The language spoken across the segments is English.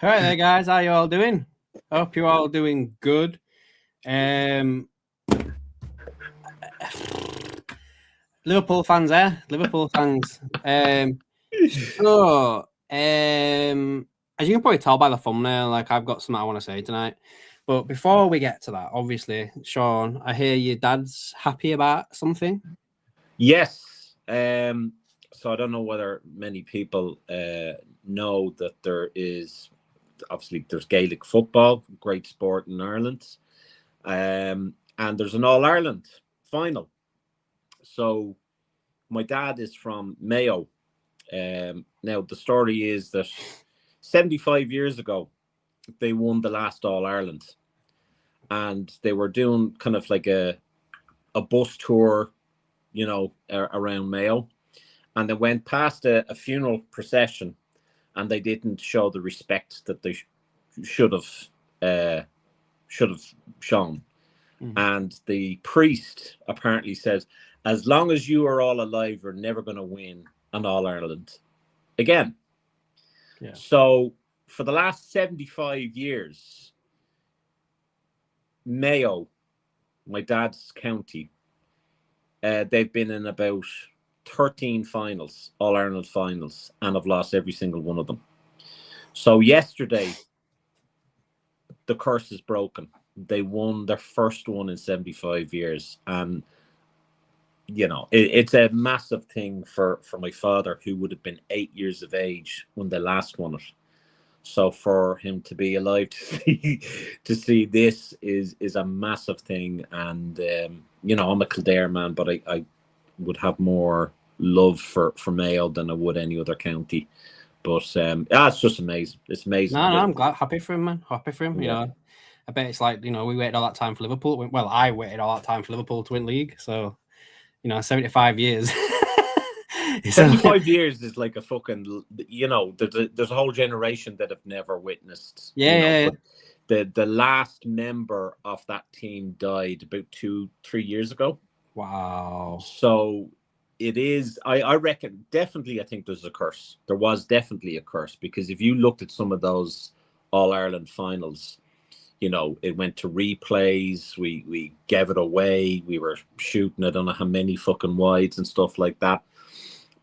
All right there, guys. How you all doing? Hope you're all doing good. Liverpool fans there. Liverpool fans. As you can probably tell by the thumbnail, like I've got something I want to say tonight. But before we get to that, obviously, Sean, I hear your dad's happy about something. Yes. So I don't know whether many people know that there's Gaelic football, great sport in Ireland, and there's an All-Ireland final. So my dad is from Mayo. Now the story is that 75 years ago, they won the last All-Ireland, and they were doing kind of like a bus tour, you know, around Mayo, and they went past a funeral procession, and they didn't show the respect that they should have shown. Mm-hmm. And the priest apparently says, as long as you are all alive, you're never going to win an All-Ireland again. Yeah. So for the last 75 years, Mayo, my dad's county, they've been in about 13 finals, All-Ireland finals, and have lost every single one of them. So yesterday, the curse is broken. They won their first one in 75 years. And, you know, it's a massive thing for my father, who would have been 8 years of age when they last won it. So for him to be alive to see this is a massive thing. And, you know, I'm a Kildare man, but I would have more love for Mayo than I would any other county. But it's just amazing. It's amazing. No, I'm glad, happy for him, man. Happy for him. Yeah. You know, I bet it's like, you know, we waited all that time for Liverpool. Well, I waited all that time for Liverpool to win league. So, you know, 75 years. 75 years is like a fucking, you know, there's a whole generation that have never witnessed. Yeah, The last member of that team died about 2-3 years ago. Wow. So it is, I reckon, definitely, I think there's a curse. There was definitely a curse, because if you looked at some of those All-Ireland finals, you know, it went to replays. We gave it away. We were shooting, I don't know how many fucking wides and stuff like that.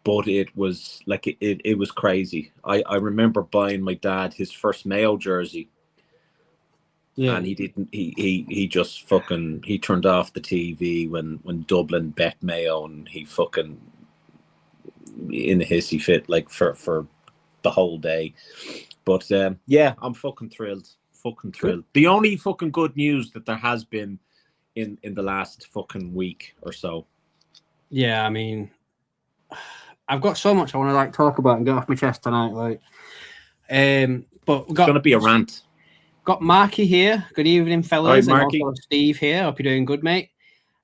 But it was like, it was crazy. I remember buying my dad his first Mayo jersey. Yeah. And he just fucking, he turned off the TV when Dublin bet Mayo, and he fucking in a hissy fit, like for the whole day. But yeah, I'm fucking thrilled. Fucking thrilled. The only fucking good news that there has been in the last fucking week or so. Yeah, I mean, I've got so much I want to like talk about and get off my chest tonight. Like, but it's gonna be a rant. Got Marky here. Good evening, fellas. Right, Marky. And also Steve here. Hope you're doing good, mate.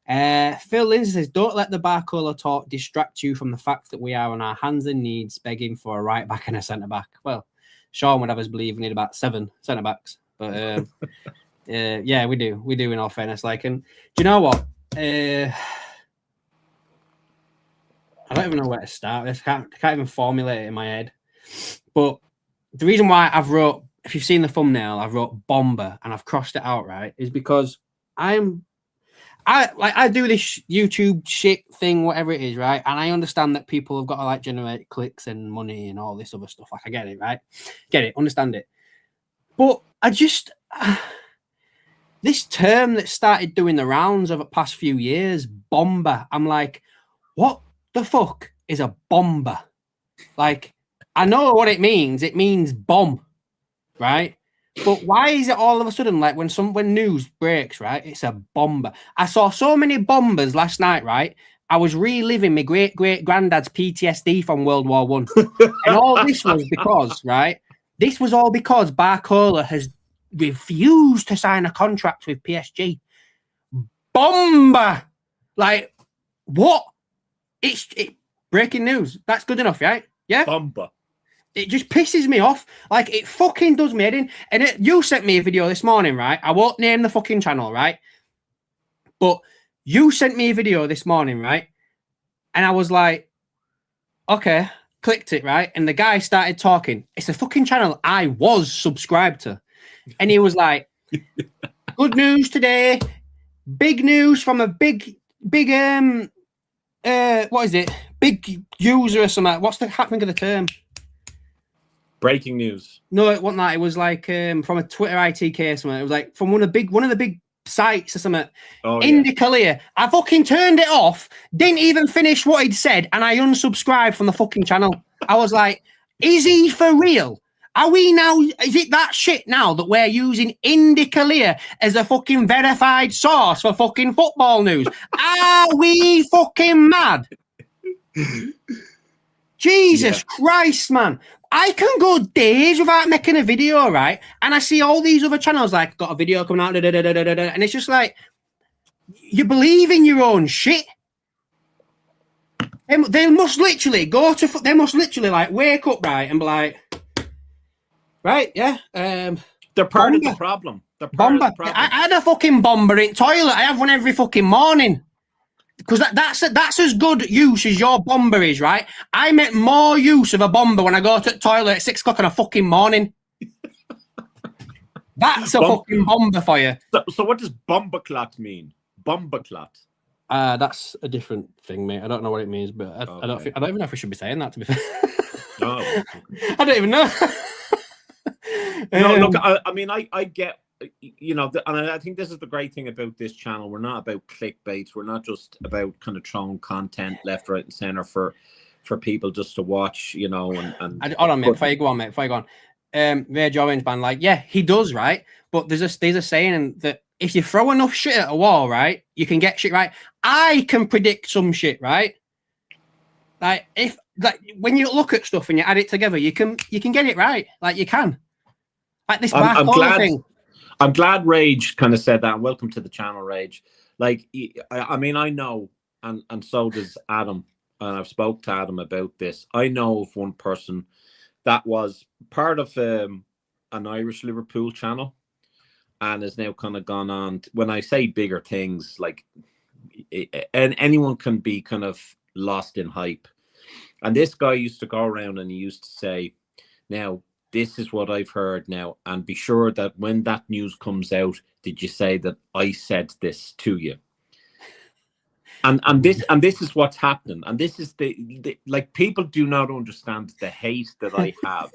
Phil Lindsay says, don't let the Barcola talk distract you from the fact that we are on our hands and knees begging for a right back and a centre back. Well, Sean would have us believe we need about 7 centre backs. But yeah, we do in all fairness. Like, and do you know what? I don't even know where to start. I can't even formulate it in my head. But the reason why I've wrote, if you've seen the thumbnail, I've wrote bomber and I've crossed it out, right, is because I do this YouTube shit thing, whatever it is, right? And I understand that people have got to like generate clicks and money and all this other stuff. Like, I get it, right? Get it, understand it. But I just this term that started doing the rounds over the past few years, bomber. I'm like, what the fuck is a bomber? Like, I know what it means. It means bomb, right? But why is it all of a sudden like when news breaks, right? It's a bomber. I saw so many bombers last night, right? I was reliving my great-great-granddad's PTSD from World War I. And all this was because, right? This was all because Barcola has refused to sign a contract with PSG. Bomber! Like, what? It's breaking news. That's good enough, right? Yeah? Bomber. It just pisses me off. Like, it fucking does me head in. And you sent me a video this morning, right? I won't name the fucking channel, right? But you sent me a video this morning, right? And I was like, okay, clicked it, right? And the guy started talking. It's a fucking channel I was subscribed to. And he was like, good news today. Big news from a big, what is it? Big user or something. What's the happening of the term? Breaking news. No, it wasn't that. It was like from a Twitter ITK or something. It was like from one of the big sites or something. Oh, Indicalia. I fucking turned it off, didn't even finish what he'd said, and I unsubscribed from the fucking channel. I was like, is he for real? Are we now, is it that shit now that we're using Indicalia as a fucking verified source for fucking football news? Are we fucking mad? Jesus Christ, man. I can go days without making a video, right? And I see all these other channels like, got a video coming out, and it's just like, you believe in your own shit. They must literally like wake up, right, and be like, right, yeah. They're part of the problem. They're part of the problem. I had a fucking bomber in toilet. I have one every fucking morning. Because that's as good use as your bomber is, right? I make more use of a bomber when I go to the toilet at 6 o'clock in a fucking morning. That's a fucking bomber for you. So what does bomberclot mean? Bomberclot. That's a different thing, mate. I don't know what it means, but I don't even know if we should be saying that, to be fair. No. I don't even know. No, look, I mean, I get, you know, and I think this is the great thing about this channel. We're not about clickbaits. We're not just about kind of throwing content left, right, and center for people just to watch, you know. And hold on, mate. Before you go on, Rage Orange Man, like, yeah, he does, right? But there's a saying that if you throw enough shit at a wall, right, you can get shit right. I can predict some shit, right? Like when you look at stuff and you add it together, you can get it right. Like you can. Like this I'm glad thing. I'm glad Rage kind of said that. Welcome to the channel, Rage. Like, I mean, I know, and so does Adam, and I've spoke to Adam about this. I know of one person that was part of an Irish Liverpool channel and has now kind of gone on. When I say bigger things, like, and anyone can be kind of lost in hype. And this guy used to go around and he used to say, now, this is what I've heard now, and be sure that when that news comes out, did you say that I said this to you? And this is what's happening, and this is the like, people do not understand the hate that I have.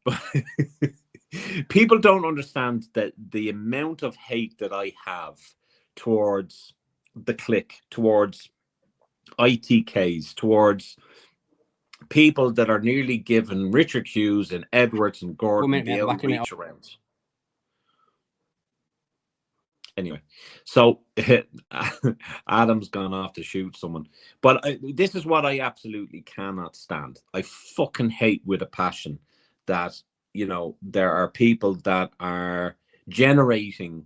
But people don't understand that the amount of hate that I have towards the click, towards ITKs, towards people that are nearly given Richard Hughes and Edwards and Gordon the old reach around. Anyway, so Adam's gone off to shoot someone. But this is what I absolutely cannot stand. I fucking hate with a passion that, you know, there are people that are generating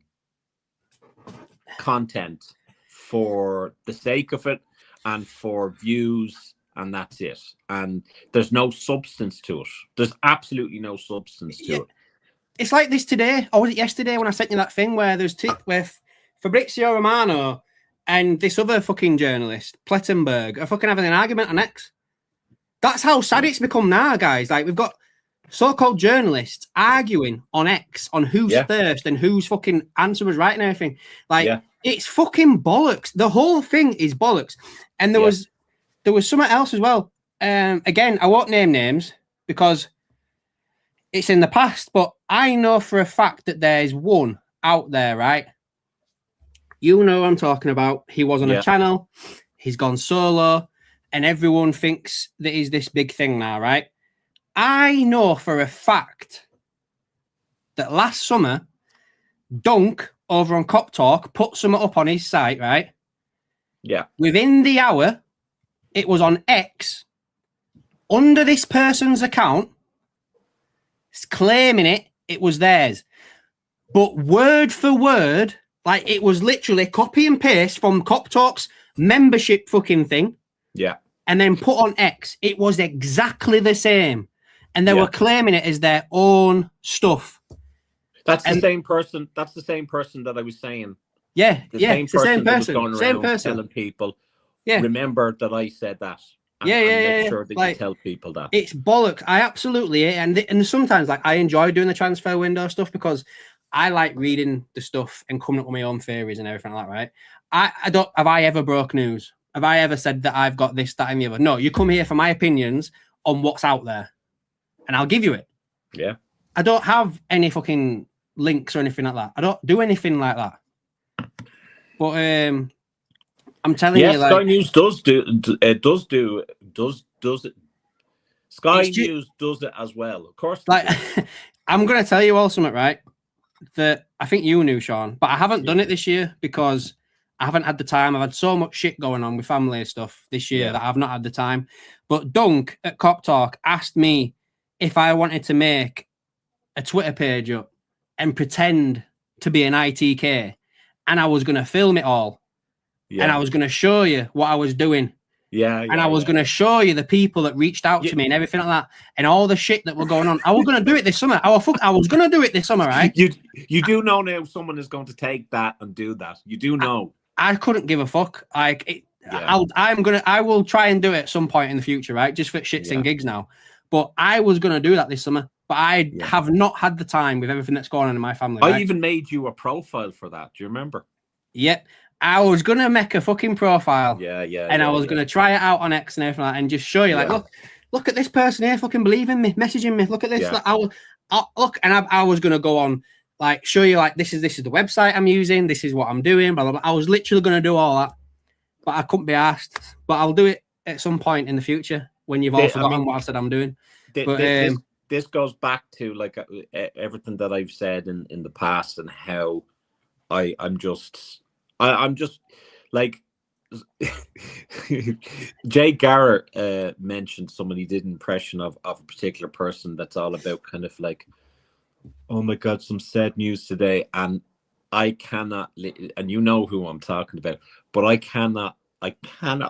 content for the sake of it and for views, and that's it. And there's no substance to it. There's absolutely no substance to it. It's like this today, or was it yesterday when I sent you that thing where there's with Fabrizio Romano and this other fucking journalist, Plettenberg, are fucking having an argument on X. That's how sad it's become now, guys. Like, we've got so-called journalists arguing on X on who's first and whose fucking answer was right and everything. Like, it's fucking bollocks. The whole thing is bollocks. And there was something else as well. Again, I won't name names because it's in the past, but I know for a fact that there's one out there, right? You know what I'm talking about. He was on a channel, he's gone solo, and everyone thinks that he's this big thing now, right? I know for a fact that last summer, Dunk over on Cop Talk put something up on his site, right? Yeah. Within the hour, it was on X under this person's account, claiming it was theirs. But word for word, like, it was literally copy and paste from Cop Talk's membership fucking thing. Yeah. And then put on X. It was exactly the same. And they were claiming it as their own stuff. That's the same person. That's the same person that I was saying. Yeah. It's the same person. Going around telling people, remember that I said that. and make sure that like, you tell people that. It's bollocks. I absolutely and sometimes like I enjoy doing the transfer window stuff because I like reading the stuff and coming up with my own theories and everything like that, right? I don't have I ever broke news? Have I ever said that I've got this, that, and the other? No, you come here for my opinions on what's out there, and I'll give you it. Yeah. I don't have any fucking links or anything like that. I don't do anything like that. But I'm telling you, like, Sky News does it. Sky News does it as well, of course. Like, I'm gonna tell you all something, right? That I think you knew, Sean, but I haven't done it this year because I haven't had the time. I've had so much shit going on with family and stuff this year that I've not had the time. But Dunk at Cop Talk asked me if I wanted to make a Twitter page up and pretend to be an ITK, and I was gonna film it all. Yeah. And I was going to show you what I was doing. And I was going to show you the people that reached out to me and everything like that, and all the shit that were going on. I was going to do it this summer. I was going to do it this summer, right? You do know now someone is going to take that and do that. You do know. I couldn't give a fuck. Like, I will try and do it at some point in the future, right? Just for shits and gigs now. But I was going to do that this summer, but I have not had the time with everything that's going on in my family. I even made you a profile for that. Do you remember? Yep. I was gonna make a fucking profile, and I was gonna try it out on X and everything like that, and just show you, like, look at this person here, fucking believing me, messaging me. Look at this. Like, I was gonna go on, like, show you, like, this is the website I'm using, this is what I'm doing, blah blah blah. I was literally gonna do all that, but I couldn't be asked. But I'll do it at some point in the future when you've all forgotten what I said I'm doing. This goes back to, like, everything that I've said in the past, and how I'm just like Jay Garrett mentioned someone he did an impression of a particular person that's all about kind of like, oh my God, some sad news today. And I cannot, and you know who I'm talking about, but I cannot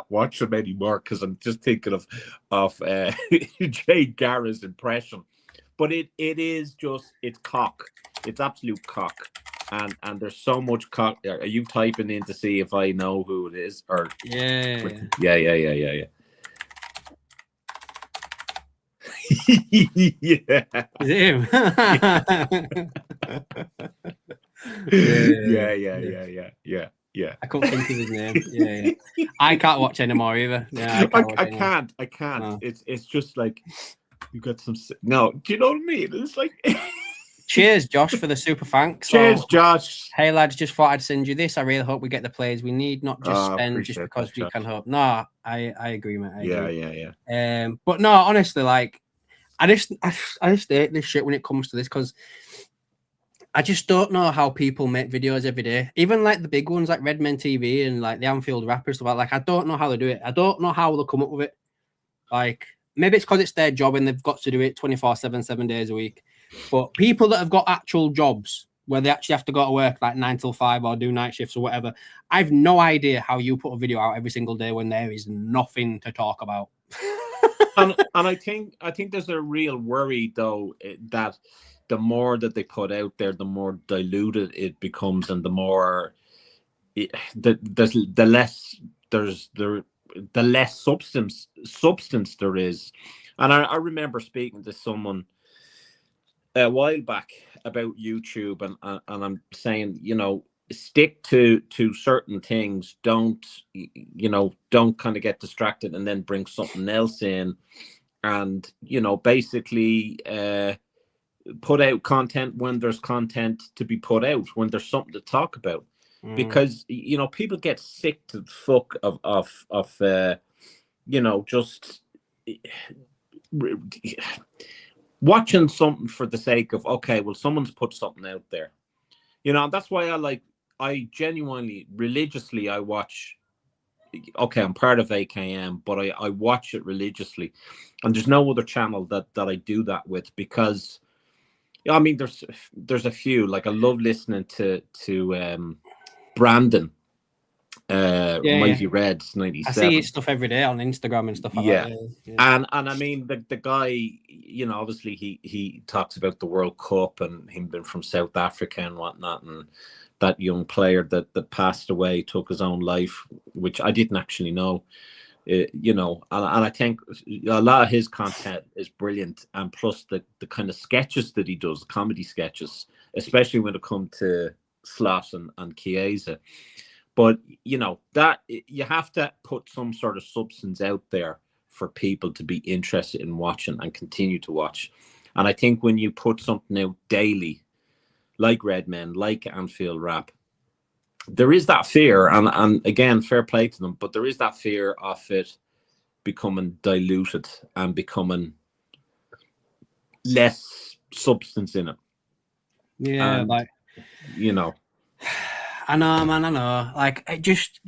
watch him anymore because I'm just thinking of Jay Garrett's impression. But it's cock. It's absolute cock. And there's so much cock. Are you typing in to see if I know who it is? Or yeah. Yeah. Is it him? Yeah. I couldn't think of his name. Yeah. I can't watch anymore either. Yeah, I can't. No. It's just like, you got some. No, do you know what I mean? It's like. Cheers, Josh, for the super thanks. Cheers, Josh. Hey, lads, just thought I'd send you this. I really hope we get the players we need, not just spend just because we can hope. No, I agree, mate. Yeah. But no, honestly, like, I just hate this shit when it comes to this, because I just don't know how people make videos every day. Even like the big ones like Redmen TV and like the Anfield Rappers, stuff like I don't know how they do it. I don't know how they'll come up with it. Like, maybe it's because it's their job and they've got to do it 24/7, 7 days a week. But people that have got actual jobs where they actually have to go to work like 9 till 5 or do night shifts or whatever, I've no idea how you put a video out every single day when there is nothing to talk about. and I think there's a real worry though that the more that they put out there, the more diluted it becomes, and the more the less substance there is. And I remember speaking to someone a while back about YouTube, and I'm saying, stick to certain things. Don't kind of get distracted and then bring something else in, and basically put out content when there's content to be put out, when there's something to talk about. Because people get sick to the fuck of just watching something for the sake of, okay, well, someone's put something out there, that's why I genuinely, religiously, I watch. Okay, I'm part of AKM, but I watch it religiously, and there's no other channel that I do that with, because I mean, there's a few, like, I love listening to Brandon, Mighty Reds 97. I see his stuff every day on Instagram and stuff like that. Yeah. And I mean, the guy, obviously he talks about the World Cup and him being from South Africa and whatnot, and that young player that passed away, took his own life, which I didn't actually know. You know, and I think a lot of his content is brilliant, and plus the kind of sketches that he does, comedy sketches, especially when it comes to Slot and Chiesa. But you know that you have to put some sort of substance out there for people to be interested in watching and continue to watch. And I think when you put something out daily, like Red Men, like Anfield Rap, there is that fear, and again, fair play to them, but there is that fear of it becoming diluted and becoming less substance in it. Yeah, and, like, you know, I know, man, I know. Like, it just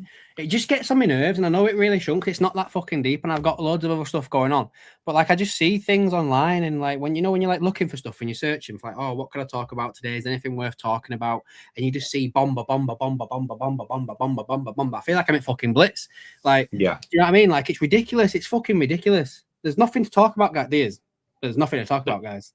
gets on my nerves, and I know it really shouldn't. 'Cause it's not that fucking deep, and I've got loads of other stuff going on. But like, I just see things online, and like when you're like looking for stuff and you're searching for like, oh, what can I talk about today? Is there anything worth talking about? And you just see bomber. I feel like I'm at fucking Blitz. Like, yeah, you know what I mean? Like, it's ridiculous. It's fucking ridiculous. There's nothing to talk about, guys. There's nothing to talk about, guys.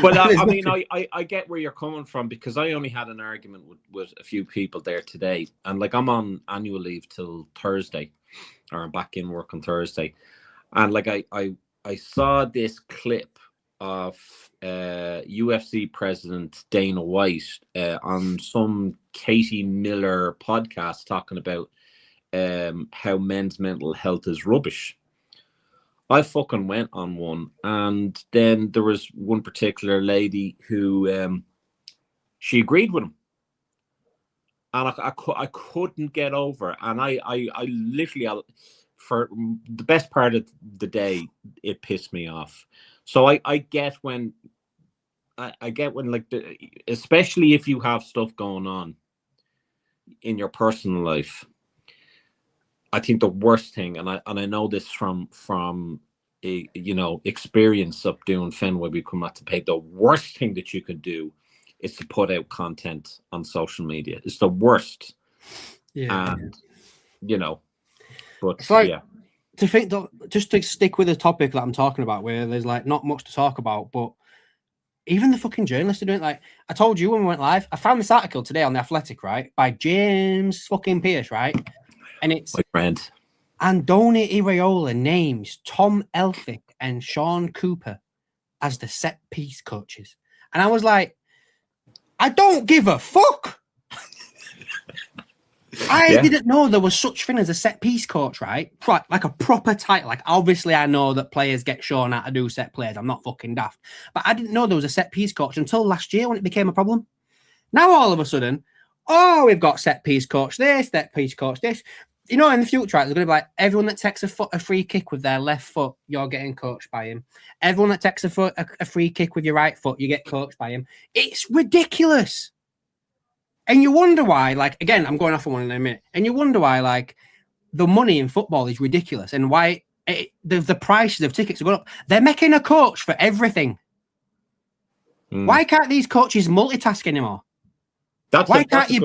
but I mean, I get where you're coming from, because I only had an argument with a few people there today, and like I'm on annual leave till Thursday, or I'm back in work on Thursday, and like I saw this clip of UFC president Dana White on some Katie Miller podcast talking about how men's mental health is rubbish. I fucking went on one, and then there was one particular lady who she agreed with him, and I couldn't get over, and I literally, for the best part of the day, it pissed me off. So I get when I get when, like, especially if you have stuff going on in your personal life. I think the worst thing, and I know this from a, you know, experience of doing Fenway We Come Out to Pay, the worst thing that you could do is to put out content on social media. It's the worst. Yeah. And you know, but it's like, yeah, to think that, just to stick with the topic that I'm talking about, where there's like not much to talk about, but even the fucking journalists are doing it. Like, I told you when we went live, I found this article today on The Athletic, right, by James fucking Pierce, right? And it's my friend. Andoni Iraola names Tom Elphick and Sean Cooper as the set piece coaches. And I was like, I don't give a fuck. I didn't know there was such thing as a set piece coach, right? Like a proper title. Like, obviously, I know that players get shown how to do set plays. I'm not fucking daft. But I didn't know there was a set piece coach until last year when it became a problem. Now, all of a sudden, oh, we've got set piece coach this, set piece coach this. You know, in the future, right, there's going to be like, everyone that takes a free kick with their left foot, you're getting coached by him. Everyone that takes a free kick with your right foot, you get coached by him. It's ridiculous. And you wonder why, like, again, I'm going off on one in a minute. And you wonder why, like, the money in football is ridiculous, and why the prices of tickets are going up. They're making a coach for everything. Why can't these coaches multitask anymore? Why can't you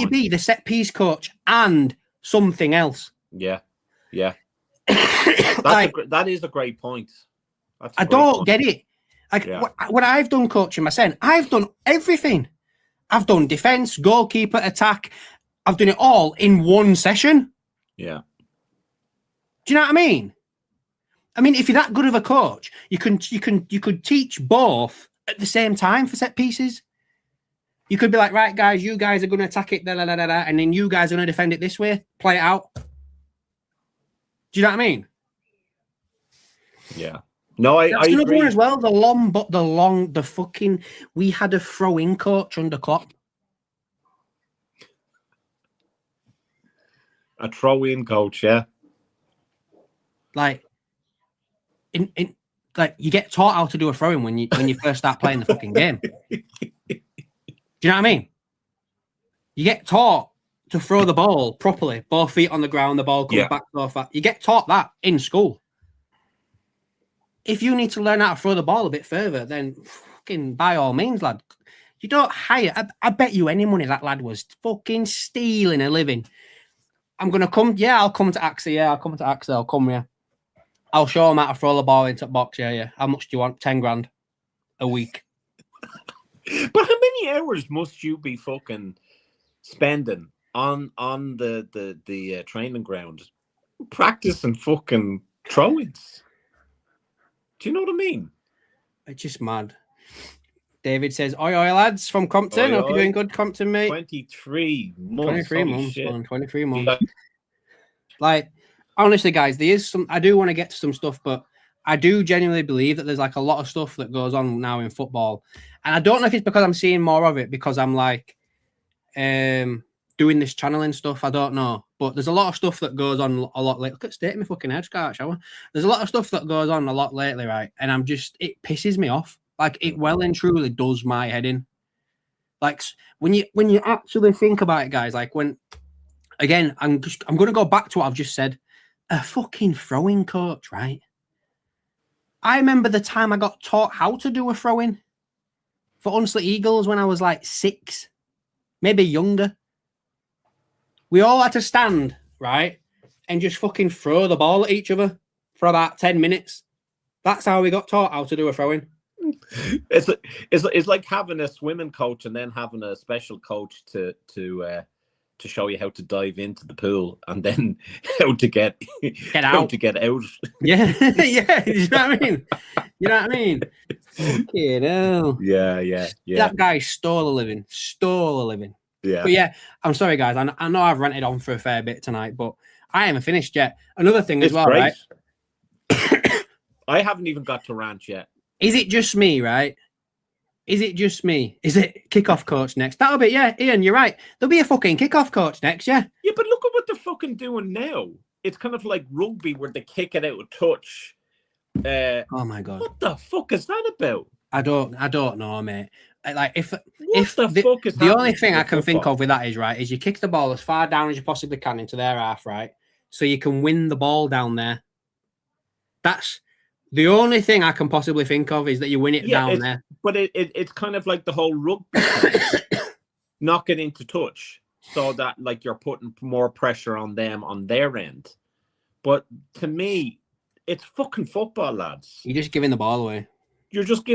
be the set piece coach and something else? Yeah. That is a great point. I don't get it. Like, when I've done coaching myself, I've done everything. I've done defense, goalkeeper, attack. I've done it all in one session. Yeah. Do you know what I mean? I mean, if you're that good of a coach, you could teach both at the same time for set pieces. You could be like, right, guys, you guys are going to attack it, and then you guys are going to defend it this way. Play it out. Do you know what I mean? Yeah. No, I agree. One as well. The fucking. We had a throw-in coach under Klopp. A throw-in coach, yeah. Like, like, you get taught how to do a throw-in when you first start playing the fucking game. Do you know what I mean? You get taught to throw the ball properly, both feet on the ground, the ball comes back so far. You get taught that in school. If you need to learn how to throw the ball a bit further, then fucking by all means, lad. You don't hire. I bet you any money that lad was fucking stealing a living. I'm going to come. Yeah, I'll come to Axel. Yeah, I'll come to Axel. I'll come here. I'll show him how to throw the ball into the box. Yeah. How much do you want? 10 grand a week. But how many hours must you be fucking spending on the training ground practicing fucking throw-ins. Do you know what I mean? It's just mad. David says, oi, lads, from Compton. Oi, Hope you're doing good, Compton, mate. 23 months. 23 months, shit. man. 23 months. Like, honestly, guys, there is some... I do want to get to some stuff, but I do genuinely believe that there's, like, a lot of stuff that goes on now in football. And I don't know if it's because I'm seeing more of it, because I'm, like, doing this channeling stuff. I don't know. But there's a lot of stuff that goes on a lot lately. Look at state of my fucking head, Scar, shower. There's a lot of stuff that goes on a lot lately, right? And I'm just... It pisses me off. Like, it well and truly does my head in. Like, when you actually think about it, guys, like when... Again, I'm going to go back to what I've just said. A fucking throwing coach, right? I remember the time I got taught how to do a throw-in for Unsley Eagles when I was like 6, maybe younger. We all had to stand, right, and just fucking throw the ball at each other for about 10 minutes. That's how we got taught how to do a throw-in. It's like having a swimming coach and then having a special coach to show you how to dive into the pool and then how to get out. How to get out. Yeah, yeah. You know what I mean? You know what I mean? Fucking hell. Yeah. That guy stole a living. Yeah. But yeah, I'm sorry, guys. I know I've ranted on for a fair bit tonight, but I haven't finished yet. Another thing as well, great. Right? I haven't even got to rant yet. Is it just me, right? Is it just me? Is it kickoff coach next? That'll be, yeah, Ian, you're right. There'll be a fucking kickoff coach next, yeah. Yeah, but look at what they're fucking doing now. It's kind of like rugby where they kick it out of touch. Oh my God. What the fuck is that about? I don't know, mate. Like if the only thing I can think of with that is, right, is you kick the ball as far down as you possibly can into their half, right? So you can win the ball down there. That's the only thing I can possibly think of, is that you win it down there. But it's kind of like the whole rugby not getting into touch, so that like you're putting more pressure on them on their end. But to me, it's fucking football, lads. You're just giving the ball away. You're just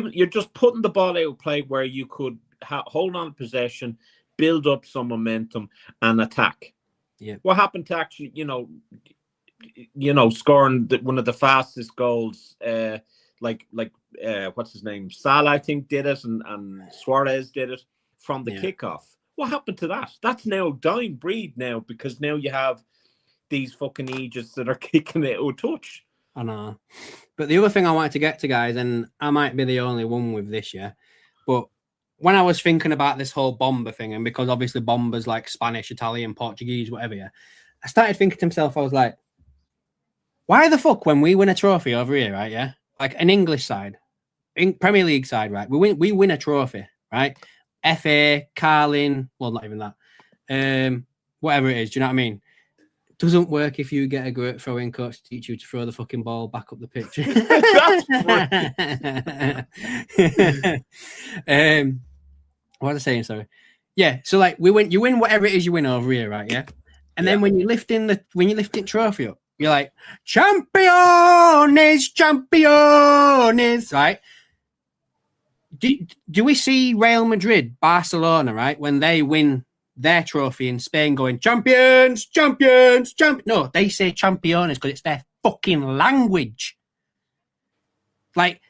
putting the ball out of play where you could hold on to possession, build up some momentum, and attack. Yeah. What happened to actually, scoring one of the fastest goals? What's his name? Salah, I think, did it, and Suarez did it from the kickoff. What happened to that? That's now dying breed now, because now you have these fucking Aegis that are kicking it out of touch. I know. But the other thing I wanted to get to, guys, and I might be the only one with this, yeah, but when I was thinking about this whole bomber thing, and because obviously bombers like Spanish, Italian, Portuguese, whatever, yeah, I started thinking to myself, I was like, why the fuck when we win a trophy over here, right, yeah, like an English side, in Premier League side, right, we win a trophy, right, FA, Carling, well, not even that, whatever it is, do you know what I mean? Doesn't work if you get a great throwing coach to teach you to throw the fucking ball back up the pitch. What was I saying? Sorry. Yeah. So like you win whatever it is you win over here, right? Yeah. And then when you lift trophy up, you're like, champions, right? Do we see Real Madrid, Barcelona, right, when they win their trophy in Spain going, champions? No, they say champions because it's their fucking language. Like,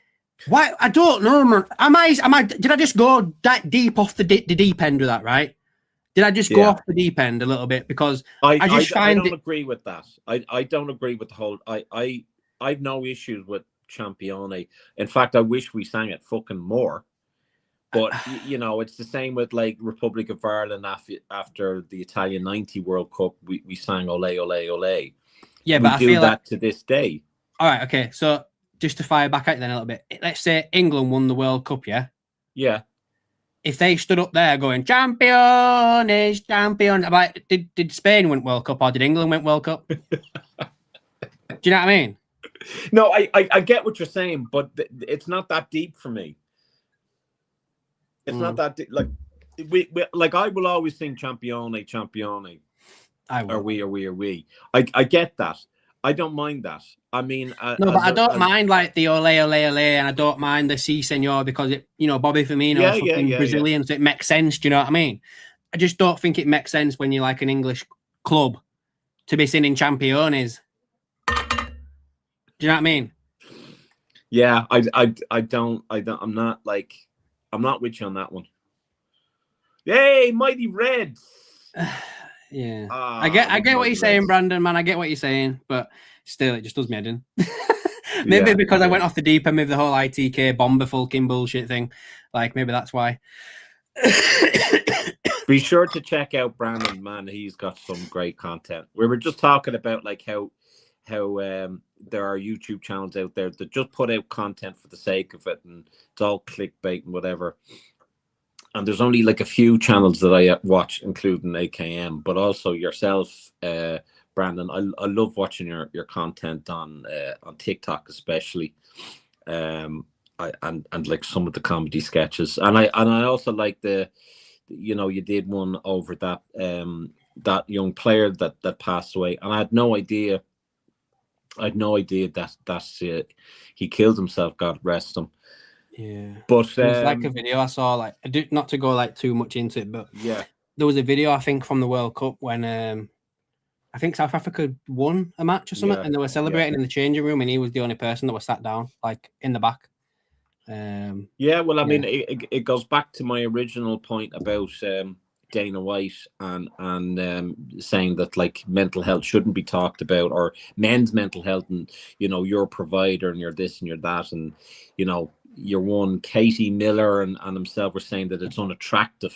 why? I don't know, man. Did I just go that deep off the deep end with that, right? Did I just go off the deep end a little bit? Because I don't agree with that. I don't agree with the whole. I've no issues with Champione. In fact, I wish we sang it fucking more. But it's the same with like Republic of Ireland after the Italian '90 World Cup. We sang "Ole Ole Ole." Yeah, but I feel that to this day. All right, okay. So just to fire back at you then a little bit, let's say England won the World Cup, yeah. Yeah. If they stood up there going champions, like, did Spain win World Cup or did England win World Cup? Do you know what I mean? No, I get what you're saying, but it's not that deep for me. It's not that deep. Like we I will always sing Champione. I will. Are we? I get that. I don't mind that. I mean, no, but I don't mind like the ole ole ole, and I don't mind the si senor because it, Bobby Firmino is fucking Brazilian, so it makes sense. Do you know what I mean? I just don't think it makes sense when you're like an English club to be singing Championes. Do you know what I mean? Yeah, I'm not with you on that one. Yay, Mighty Reds. Yeah. I get what you're saying, Brandon, man. I get what you're saying, but still, it just does me head in. Maybe because I went off the deep end with the whole ITK bomber fucking bullshit thing. Like, maybe that's why. Be sure to check out Brandon, man. He's got some great content. We were just talking about like how there are YouTube channels out there that just put out content for the sake of it, and it's all clickbait and whatever. And there's only like a few channels that I watch, including AKM, but also yourself, Brandon. I love watching your content on TikTok, especially, and like some of the comedy sketches. And I also like you did one over that that young player that passed away, and I had no idea. that he killed himself. God rest him. Yeah, but there's like a video I saw. Like, I do not to go like too much into it, but yeah, there was a video I think from the World Cup when I think South Africa won a match or something, and they were celebrating in the changing room, and he was the only person that was sat down, like in the back. Well, I mean, it goes back to my original point about Dana White and saying that like mental health shouldn't be talked about, or men's mental health, and you're a provider and you're this and you're that, and your one Katie Miller and himself were saying that it's unattractive.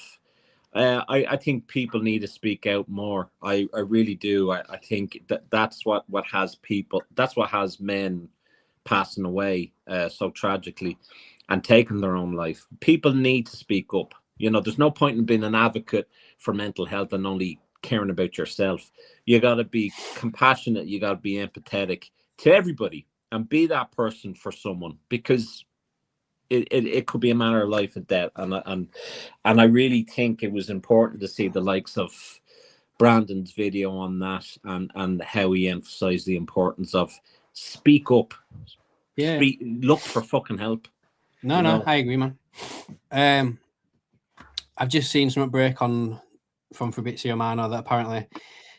I think people need to speak out more. I really do. I think that's what has people. That's what has men passing away so tragically and taking their own life. People need to speak up. There's no point in being an advocate for mental health and only caring about yourself. You got to be compassionate. You got to be empathetic to everybody and be that person for someone, because it could be a matter of life and death. And I really think it was important to see the likes of Brandon's video on that, and how he emphasized the importance of speak up. Yeah. Look for fucking help. No, I agree, man. I've just seen some break from Fabrizio Romano that apparently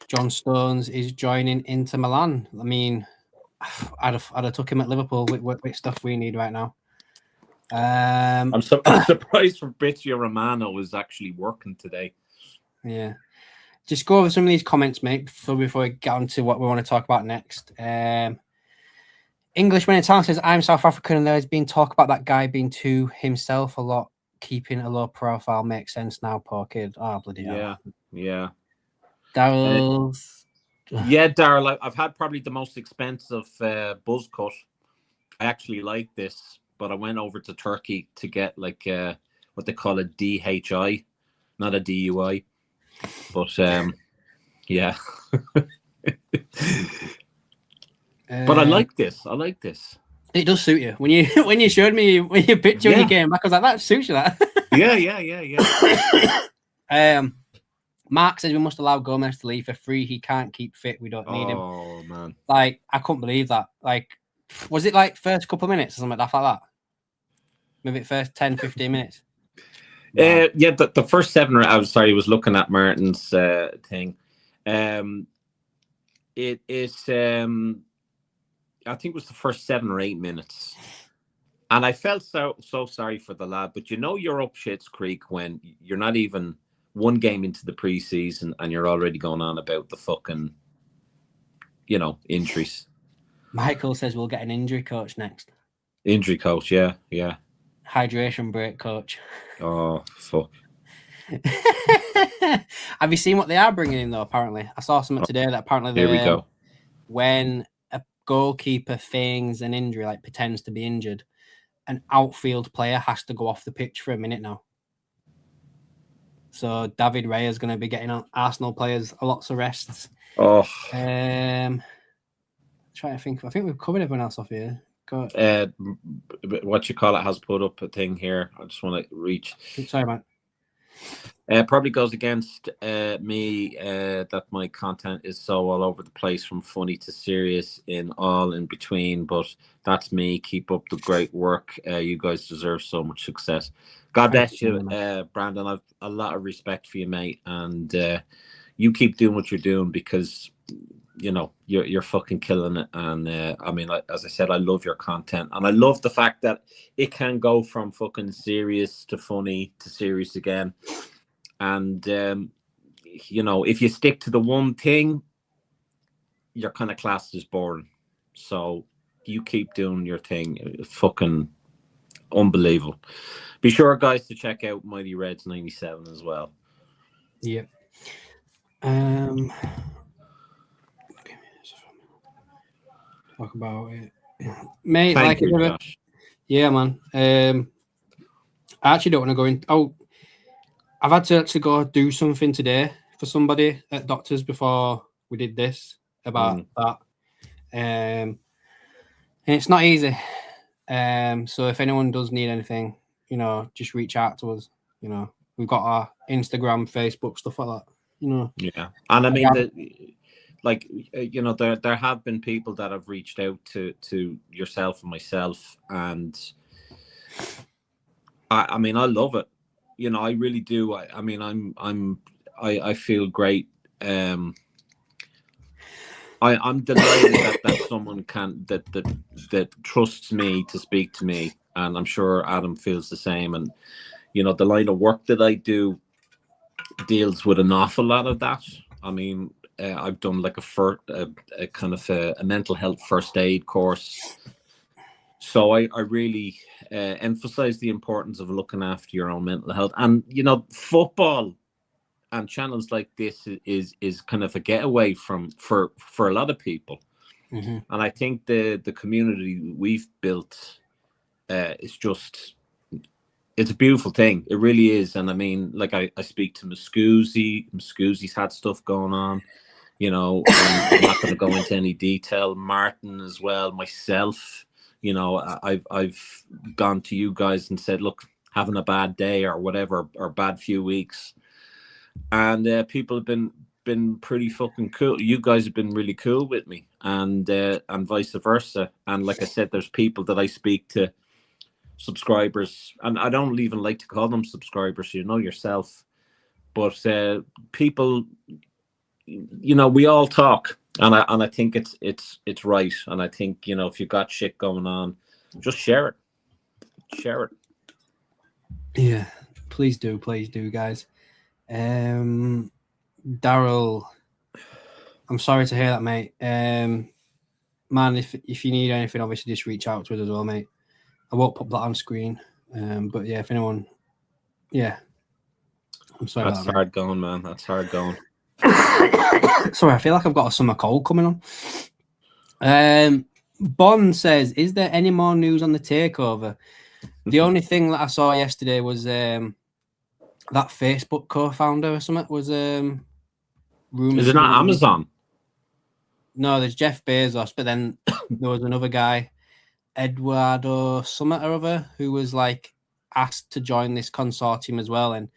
John Stones is joining Inter Milan. I mean, I'd have took him at Liverpool with stuff we need right now. I'm surprised Fabrizio Romano is actually working today. Yeah. Just go over some of these comments, mate, before we get on to what we want to talk about next. Englishman in Town says, I'm South African, and there's been talk about that guy being to himself a lot. Keeping a low profile makes sense now, poor kid. Oh, bloody hell. Yeah. Daryl's... Daryl, I've had probably the most expensive buzz cut. I actually like this, but I went over to Turkey to get like what they call a DHI, not a DUI. But yeah. But I like this. It does suit you. When you showed me your picture when you came back, I was like, that suits you, that. Yeah. Mark says we must allow Gomez to leave for free. He can't keep fit. We don't need him. Oh, man. Like, I couldn't believe that. Like, was it like first couple of minutes or something like that? Maybe first 10, 15 minutes? Wow. The first 7 I was looking at Martin's thing. It is I think it was the first 7 or 8 minutes, and I felt so sorry for the lad. But you're up shit's creek when you're not even one game into the preseason and you're already going on about the fucking injuries. Michael says we'll get an injury coach next. Injury coach, yeah. Hydration break coach. Oh fuck. Have you seen what they are bringing in though? Apparently, I saw something today that apparently here we go. When a goalkeeper feigns an injury, like pretends to be injured, an outfield player has to go off the pitch for a minute now. So David Raya is going to be getting Arsenal players lots of rests. Oh. Trying to think. I think we've covered everyone else off here. What you call it has put up a thing here. I just want to reach. Sorry, man. Probably goes against me that my content is so all over the place, from funny to serious, all in between. But that's me. Keep up the great work. You guys deserve so much success. God bless you, Brandon. I've a lot of respect for you, mate, and you keep doing what you're doing, because you're fucking killing it. And I mean, as I said, I love your content, and I love the fact that it can go from fucking serious to funny to serious again. And if you stick to the one thing, you're kind of classed as boring. So you keep doing your thing. It's fucking unbelievable. Be sure, guys, to check out Mighty Reds 97 as well. Yep. Talk about it, mate. Thank you, Josh. Yeah, man. I actually don't want to go in. Oh, I've had to actually go do something today for somebody at doctors before we did this about that. And it's not easy. So if anyone does need anything, just reach out to us. We've got our Instagram, Facebook, stuff like that. Yeah, and I mean there have been people that have reached out to yourself and myself, and I mean, I love it. I really do. I mean, I feel great. I'm delighted that someone that trusts me to speak to me, and I'm sure Adam feels the same. And the line of work that I do deals with an awful lot of that. I mean, I've done like a kind of a mental health first aid course, so I really emphasize the importance of looking after your own mental health. And football and channels like this is kind of a getaway for a lot of people. Mm-hmm. And I think the community we've built is just, it's a beautiful thing. It really is. And I mean, like I speak to Muscoozy's had stuff going on, I'm not going to go into any detail. Martin as well, myself, I've gone to you guys and said, look, having a bad day or whatever, or bad few weeks. And people have been pretty fucking cool. You guys have been really cool with me, and vice versa. And like I said, there's people that I speak to, subscribers, and I don't even like to call them subscribers, yourself, but people, we all talk, and I think it's right. And I think if you got shit going on, just share it. Yeah, please do, guys. Daryl, I'm sorry to hear that, mate. Man, if you need anything, obviously just reach out to us as well, mate. I won't put that on screen, but yeah, if anyone, I'm sorry. That's hard going, man. That's hard going. Sorry, I feel like I've got a summer cold coming on. Bond says, "Is there any more news on the takeover?" The only thing that I saw yesterday was that Facebook co-founder or something was rumored. Is it not Amazon? No, there's Jeff Bezos, but then there was another guy, Eduardo Summit or other, who was like asked to join this consortium as well. And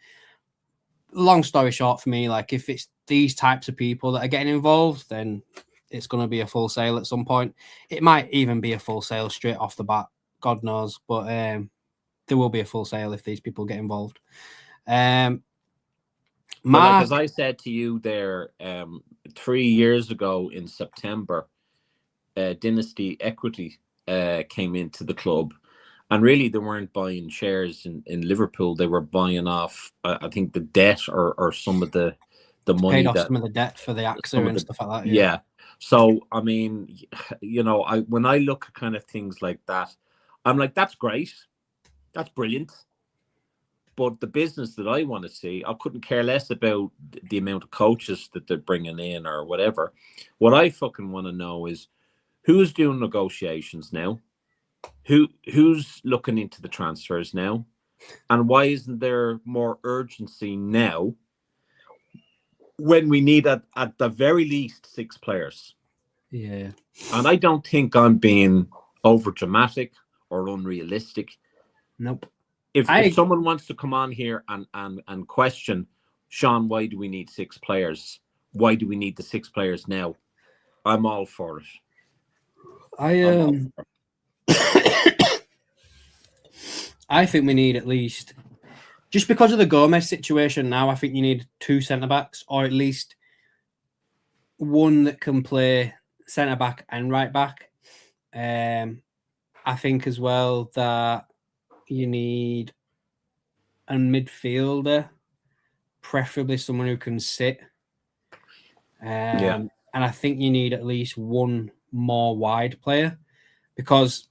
long story short, for me, like if it's these types of people that are getting involved, then it's going to be a full sale at some point. It might even be a full sale straight off the bat, God knows, but there will be a full sale if these people get involved. Like as I said to you there 3 years ago in September, Dynasty Equity came into the club, and really they weren't buying shares in Liverpool. They were buying off I think the debt or some of the money paid off some of the debt for the AXA and stuff like that. Yeah. So I mean, when I look at kind of things like that, I'm like, that's great, that's brilliant. But the business that I want to see, I couldn't care less about the amount of coaches that they're bringing in or whatever. What I fucking want to know is who's doing negotiations now, who's looking into the transfers now, and why isn't there more urgency now when we need at the very least 6 players? Yeah. And I don't think I'm being over dramatic or unrealistic. Nope. If someone wants to come on here and question, Sean, why do we need 6 players? Why do we need the 6 players now? I'm all for it. I think we need at least, just because of the Gomez situation now, I think you need 2 centre-backs, or at least one that can play centre back and right back. I think as well that you need a midfielder, preferably someone who can sit. And I think you need at least one more wide player, because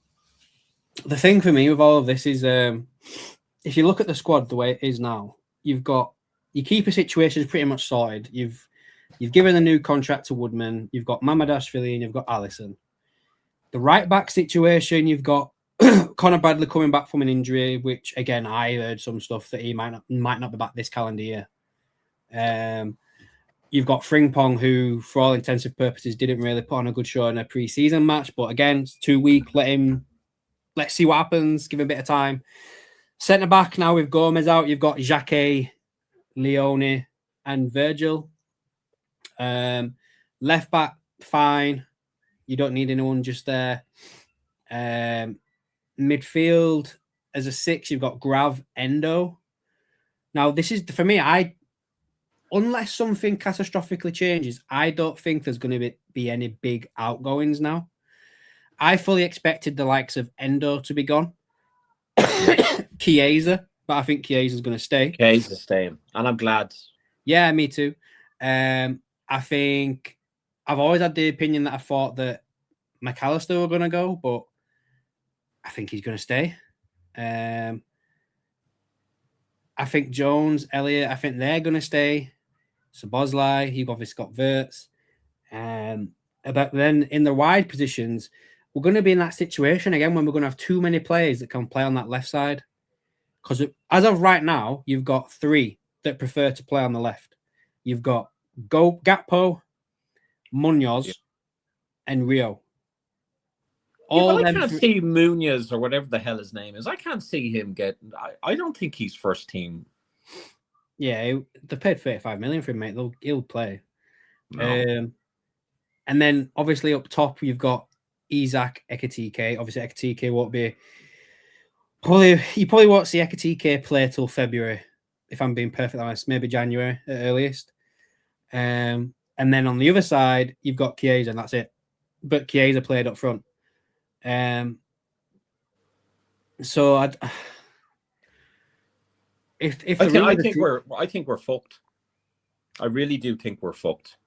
the thing for me with all of this is if you look at the squad the way it is now, you've got your keeper situation is pretty much sorted. You've given a new contract to Woodman, you've got Mamadashvili, and you've got Allison. The right back situation, you've got Connor Bradley coming back from an injury, which again I heard some stuff that he might not be back this calendar year. You've got Frimpong, who, for all intensive purposes, didn't really put on a good show in a pre-season match. But again, it's 2 weeks. Let's see what happens. Give him a bit of time. Centre back now with Gomez out. You've got Jacquet, Leone, and Virgil. Left back, fine. You don't need anyone just there. Midfield, as a 6, you've got Grav, Endo. Now, this is, for me, unless something catastrophically changes, I don't think there's going to be any big outgoings now. I fully expected the likes of Endo to be gone. Chiesa, but I think Chiesa's going to stay. Chiesa's staying, and I'm glad. Yeah, me too. I think I've always had the opinion that I thought that McAllister were going to go, but I think he's going to stay. I think Jones, Elliott, I think they're going to stay. Szoboszlai, you've obviously got Wirtz. But then in the wide positions, we're going to be in that situation again when we're going to have too many players that can play on that left side. Because as of right now, you've got 3 that prefer to play on the left. You've got Gakpo, Munoz, and Rio. I can't see Munoz, or whatever the hell his name is. I can't see him getting. I don't think he's first team. Yeah, they paid 35 million for him, mate. He'll play. No. And then obviously up top you've got Isaac Ekitike. Obviously Ekitike won't be. You probably won't see Ekitike play till February, if I'm being perfectly honest. Maybe January at earliest. And then on the other side you've got Chiesa, and that's it. But Chiesa played up front. So I think we're fucked. I really do think we're fucked.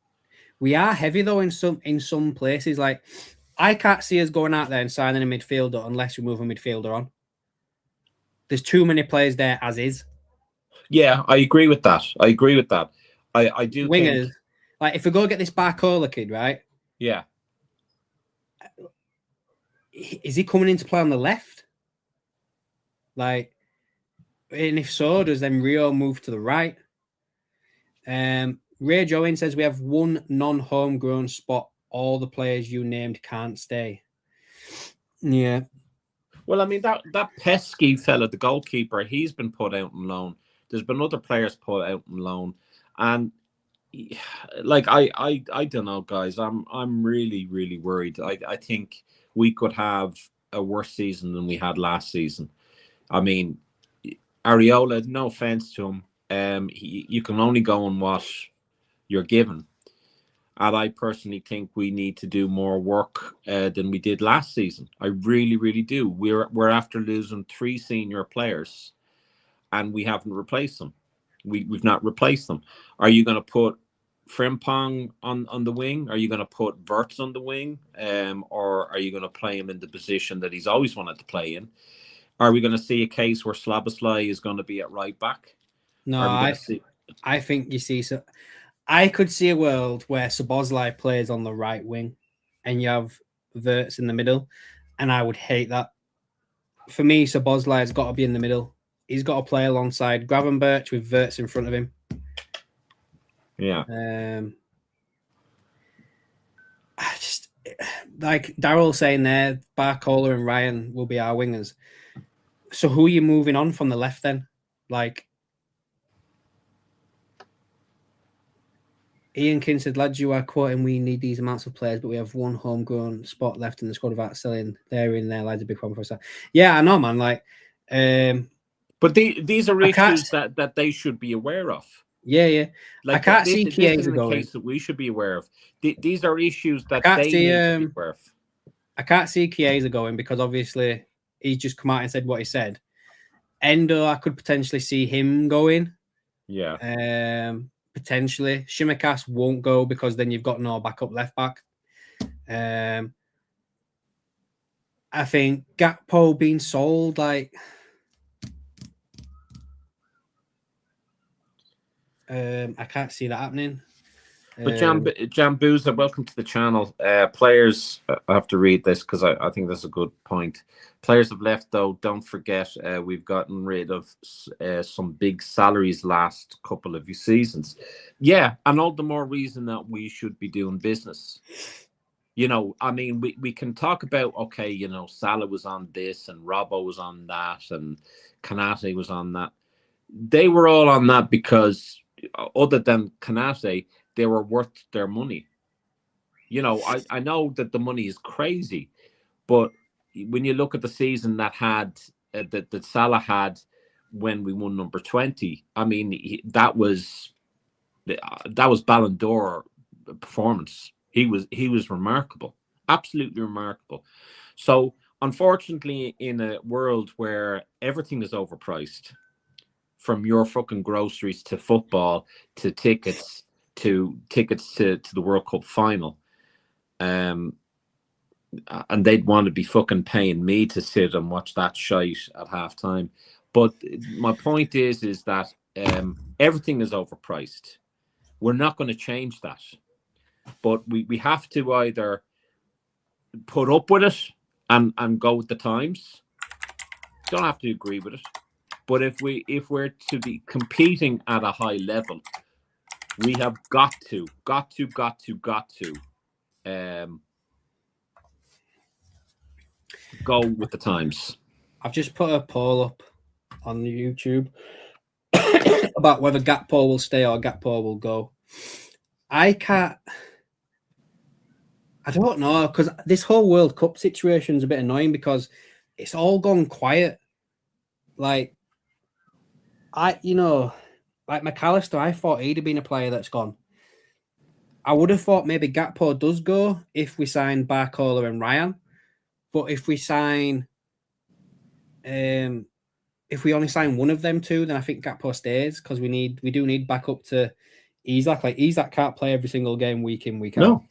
We are heavy though in some places. Like, I can't see us going out there and signing a midfielder unless we move a midfielder on. There's too many players there as is. Yeah, I agree with that. I do wingers. think, like, if we go get this Barcola kid, right? Yeah. Is he coming in to play on the left? Like, and if so, does then Rio move to the right? Ray Join says we have one non-homegrown spot. All the players you named can't stay. Yeah. Well, I mean, that pesky fella, the goalkeeper, he's been put out on loan. There's been other players put out on loan, and like I don't know, guys. I'm really, really worried. I think we could have a worse season than we had last season. I mean, Areola, no offense to him, you can only go on what you're given. And I personally think we need to do more work than we did last season. I really, really do. We're after losing 3 senior players, and we haven't replaced them. We've not replaced them. Are you going to put Frimpong on the wing? Are you going to put Wirtz on the wing? Or are you going to play him in the position that he's always wanted to play in? Are we going to see a case where Szoboszlai is going to be at right back? No, I think you see. So I could see a world where Szoboszlai plays on the right wing and you have Wirtz in the middle, and I would hate that. For me, Szoboszlai has got to be in the middle. He's got to play alongside Gravenberch with Wirtz in front of him. Yeah. I just, like Daryl saying there, Barcola and Ryan will be our wingers. So who are you moving on from the left then? Like, Ian King said, lads, you are quoting, we need these amounts of players, but we have one homegrown spot left in the squad without selling. They're in there, lads, a big problem for us. Yeah, I know, man. Like, but these are issues that they should be aware of. Yeah. Like I can't this, see this Chiesa isn't a going. case that we should be aware of. These are issues I that can't they see. need to be aware of. I can't see Chiesa going because obviously he's just come out and said what he said. Endo, I could potentially see him going. Yeah. Potentially. Shimikas won't go because then you've got no backup left back. I think Gakpo being sold, like, I can't see that happening. But Jambuza, welcome to the channel. Players, I have to read this because I think that's a good point. Players have left, though. Don't forget, we've gotten rid of some big salaries last couple of seasons. Yeah, and all the more reason that we should be doing business. You know, I mean, we can talk about, okay, you know, Salah was on this and Robbo was on that and Kanate was on that. They were all on that because other than Kanate, they were worth their money. You know, I know that the money is crazy, but when you look at the season that had that Salah had when we won number 20, I mean, that was Ballon d'Or performance. He was remarkable, absolutely remarkable. So unfortunately, in a world where everything is overpriced, from your fucking groceries to football to tickets to the World Cup final, and they'd want to be fucking paying me to sit and watch that shite at halftime. But my point is that everything is overpriced. We're not going to change that, but we have to either put up with it and go with the times. Don't have to agree with it, but if we're to be competing at a high level, we have got to go with the times. I've just put a poll up on the YouTube about whether Gakpo will stay or Gakpo will go. I don't know, because this whole World Cup situation is a bit annoying because it's all gone quiet. Like, like McAllister, I thought he'd have been a player that's gone. I would have thought maybe Gakpo does go if we sign Barcola and Ryan. But if we sign, if we only sign one of them two, then I think Gakpo stays because we do need backup to Isak. Like, Isak can't play every single game week in, week out.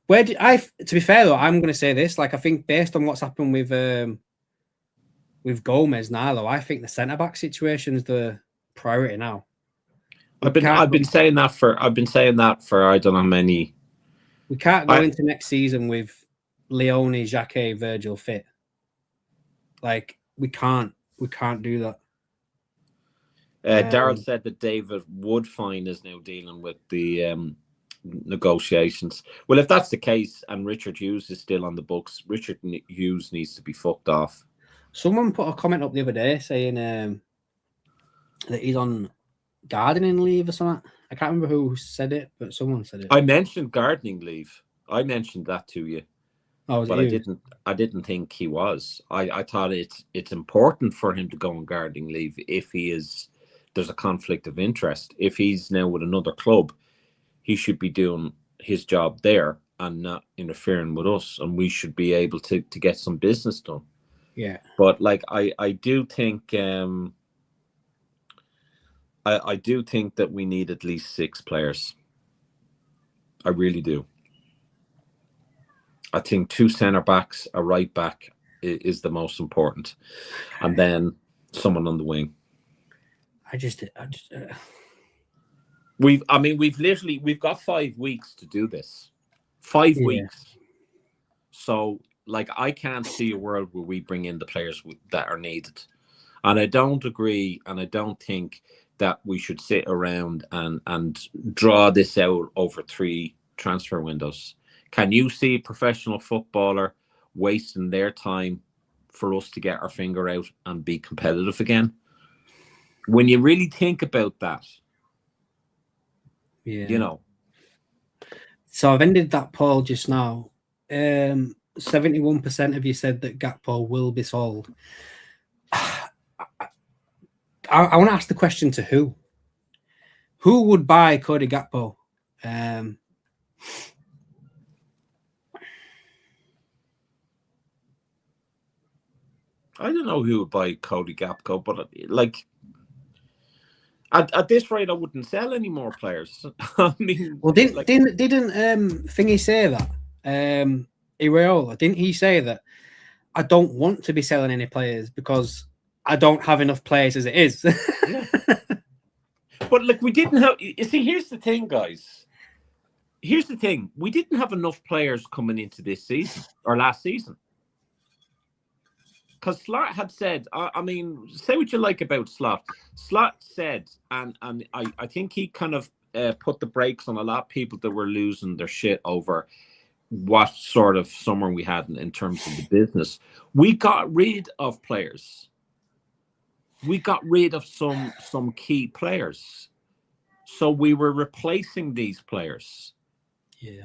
But to be fair though, I'm going to say this. Like, I think based on what's happened with Gomez now, though, I think the centre back situation is the priority now. I've been saying that for I don't know how many. We can't go into next season with Leone, Xhaka, Virgil fit. Like, we can't do that. Daryl said that David Woodfine is now dealing with the negotiations. Well, if that's the case and Richard Hughes is still on the books, Richard Hughes needs to be fucked off. Someone put a comment up the other day saying that he's on gardening leave or something. I can't remember who said it, but someone said it. I mentioned gardening leave. I mentioned that to you. Oh, but I didn't think he was. I thought it's important for him to go on gardening leave if there's a conflict of interest. If he's now with another club, he should be doing his job there and not interfering with us, and we should be able to get some business done. Yeah. But like I do think I do think that we need at least 6 players. I really do. I think 2 centre backs, a right back is the most important, and then someone on the wing. We've got 5 weeks to do this. 5 weeks. So, like, I can't see a world where we bring in the players that are needed. And I don't agree, and I don't think that we should sit around and draw this out over 3 transfer windows. Can you see a professional footballer wasting their time for us to get our finger out and be competitive again? When you really think about that, you know. So I've ended that poll just now. 71% of you said that Gakpo will be sold. I want to ask the question to who? Who would buy Cody Gakpo? I don't know who would buy Cody Gakpo, but like at this rate, I wouldn't sell any more players. I mean, well, didn't Thingy say that? Iraola, didn't he say that I don't want to be selling any players because I don't have enough players as it is? Yeah. But like, we didn't have. You see, here's the thing, guys. Here's the thing: we didn't have enough players coming into this season or last season. Because Slot had said, I mean, say what you like about Slot. Slot said, and I think he kind of put the brakes on a lot of people that were losing their shit over what sort of summer we had in terms of the business. We got rid of players. We got rid of some key players. So we were replacing these players. Yeah.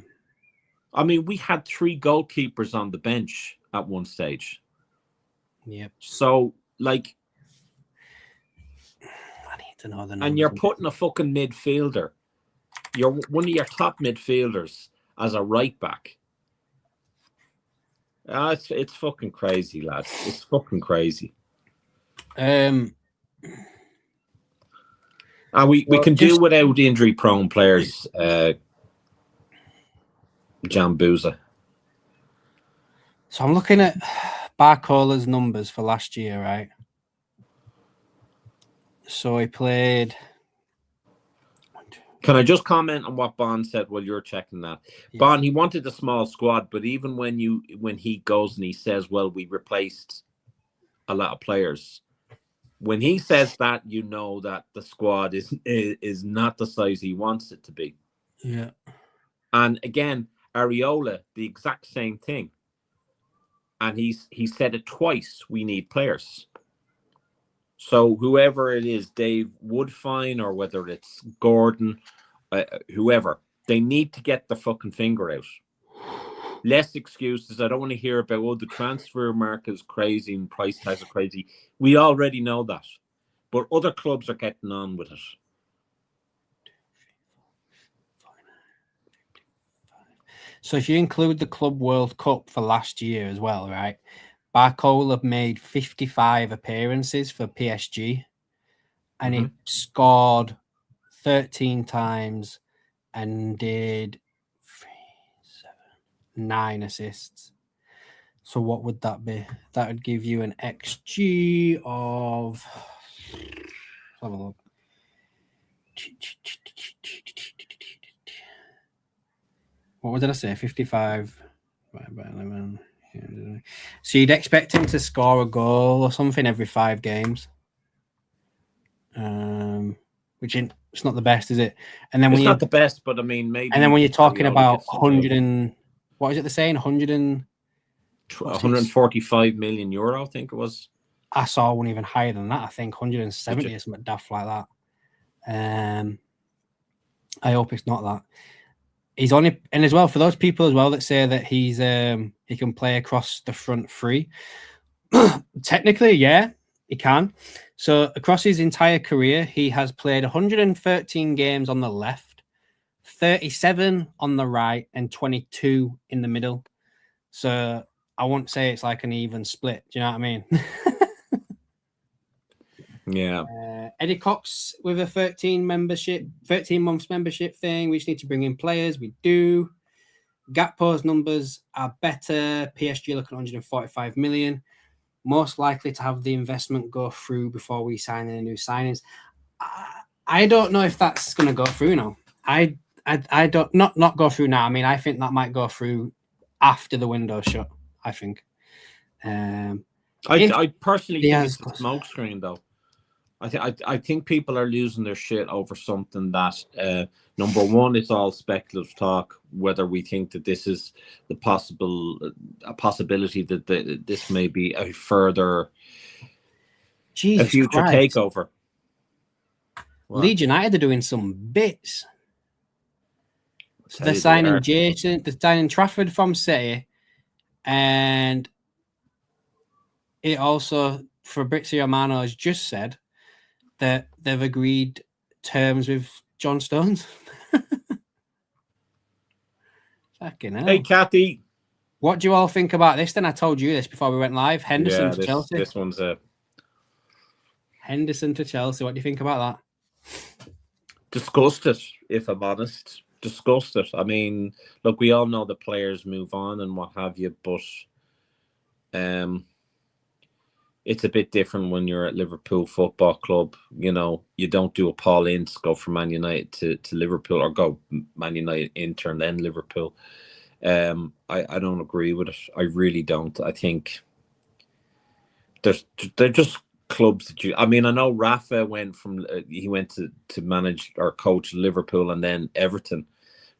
I mean, we had 3 goalkeepers on the bench at one stage. Yep. So, like, I need to know the numbers. And you're putting a fucking midfielder. You're one of your top midfielders as a right back. It's fucking crazy, lads. It's fucking crazy. And we can do without injury-prone players. Jambuza. So I'm looking at Barcola's numbers for last year, right? So he played. Can I just comment on what Bond said while you're checking that? Yeah. Bond, he wanted a small squad, but even when he goes and he says, well, we replaced a lot of players. When he says that, you know that the squad is not the size he wants it to be. Yeah. And again, Areola, the exact same thing. And he said it twice, we need players. So whoever it is, Dave Woodfine or whether it's Gordon, whoever, they need to get their fucking finger out. Less excuses. I don't want to hear about, the transfer market is crazy and price tags are crazy. We already know that. But other clubs are getting on with it. So if you include the Club World Cup for last year as well, right? Barcola made 55 appearances for PSG and he scored 13 times and did 9 assists. So what would that be? That would give you an XG of... Let's have a look. What did I say? 55 by 11. So you'd expect him to score a goal or something every 5 games, which it's not the best, is it? And then it's not the best, but I mean, maybe. And then when you're talking about 100 and what is it? They're saying 145 million euro, I think it was. I saw one even higher than that. I think 170 or something daft like that. I hope it's not that. He's only, and as well for those people as well that say that he's he can play across the front 3. Technically, yeah, he can. So across his entire career, he has played 113 games on the left, 37 on the right, and 22 in the middle. So I won't say it's like an even split. Do you know what I mean? Yeah. Eddie Cox with a 13 months membership thing. We just need to bring in players. We do. Gakpo's numbers are better. PSG looking at 145 million. Most likely to have the investment go through before we sign any new signings. I don't know if that's going to go through now. I don't not go through now. I mean, I think that might go through after the window shut. I think. I personally think it's a smokescreen, though. I think people are losing their shit over something that number one, it's all speculative talk. Whether we think that this is a possibility that this may be a further future takeover. Leeds United are doing some bits. So they're signing Jason. They're signing Trafford from City, And it also, Fabrizio Romano has just said that they've agreed terms with John Stones. Fucking hell. Hey, Kathy. What do you all think about this? Then I told you this before we went live. Henderson to Chelsea. This one's a Henderson to Chelsea. What do you think about that? Disgusted, if I'm honest. Disgusted. I mean, look, we all know the players move on and what have you, but it's a bit different when you're at Liverpool Football Club. You know, you don't do a Paul Ince, go from Man United to Liverpool, or go Man United, Inter, and then Liverpool. I don't agree with it. I really don't. I think they're just clubs that you. I mean, I know Rafa went he went to manage or coach Liverpool and then Everton,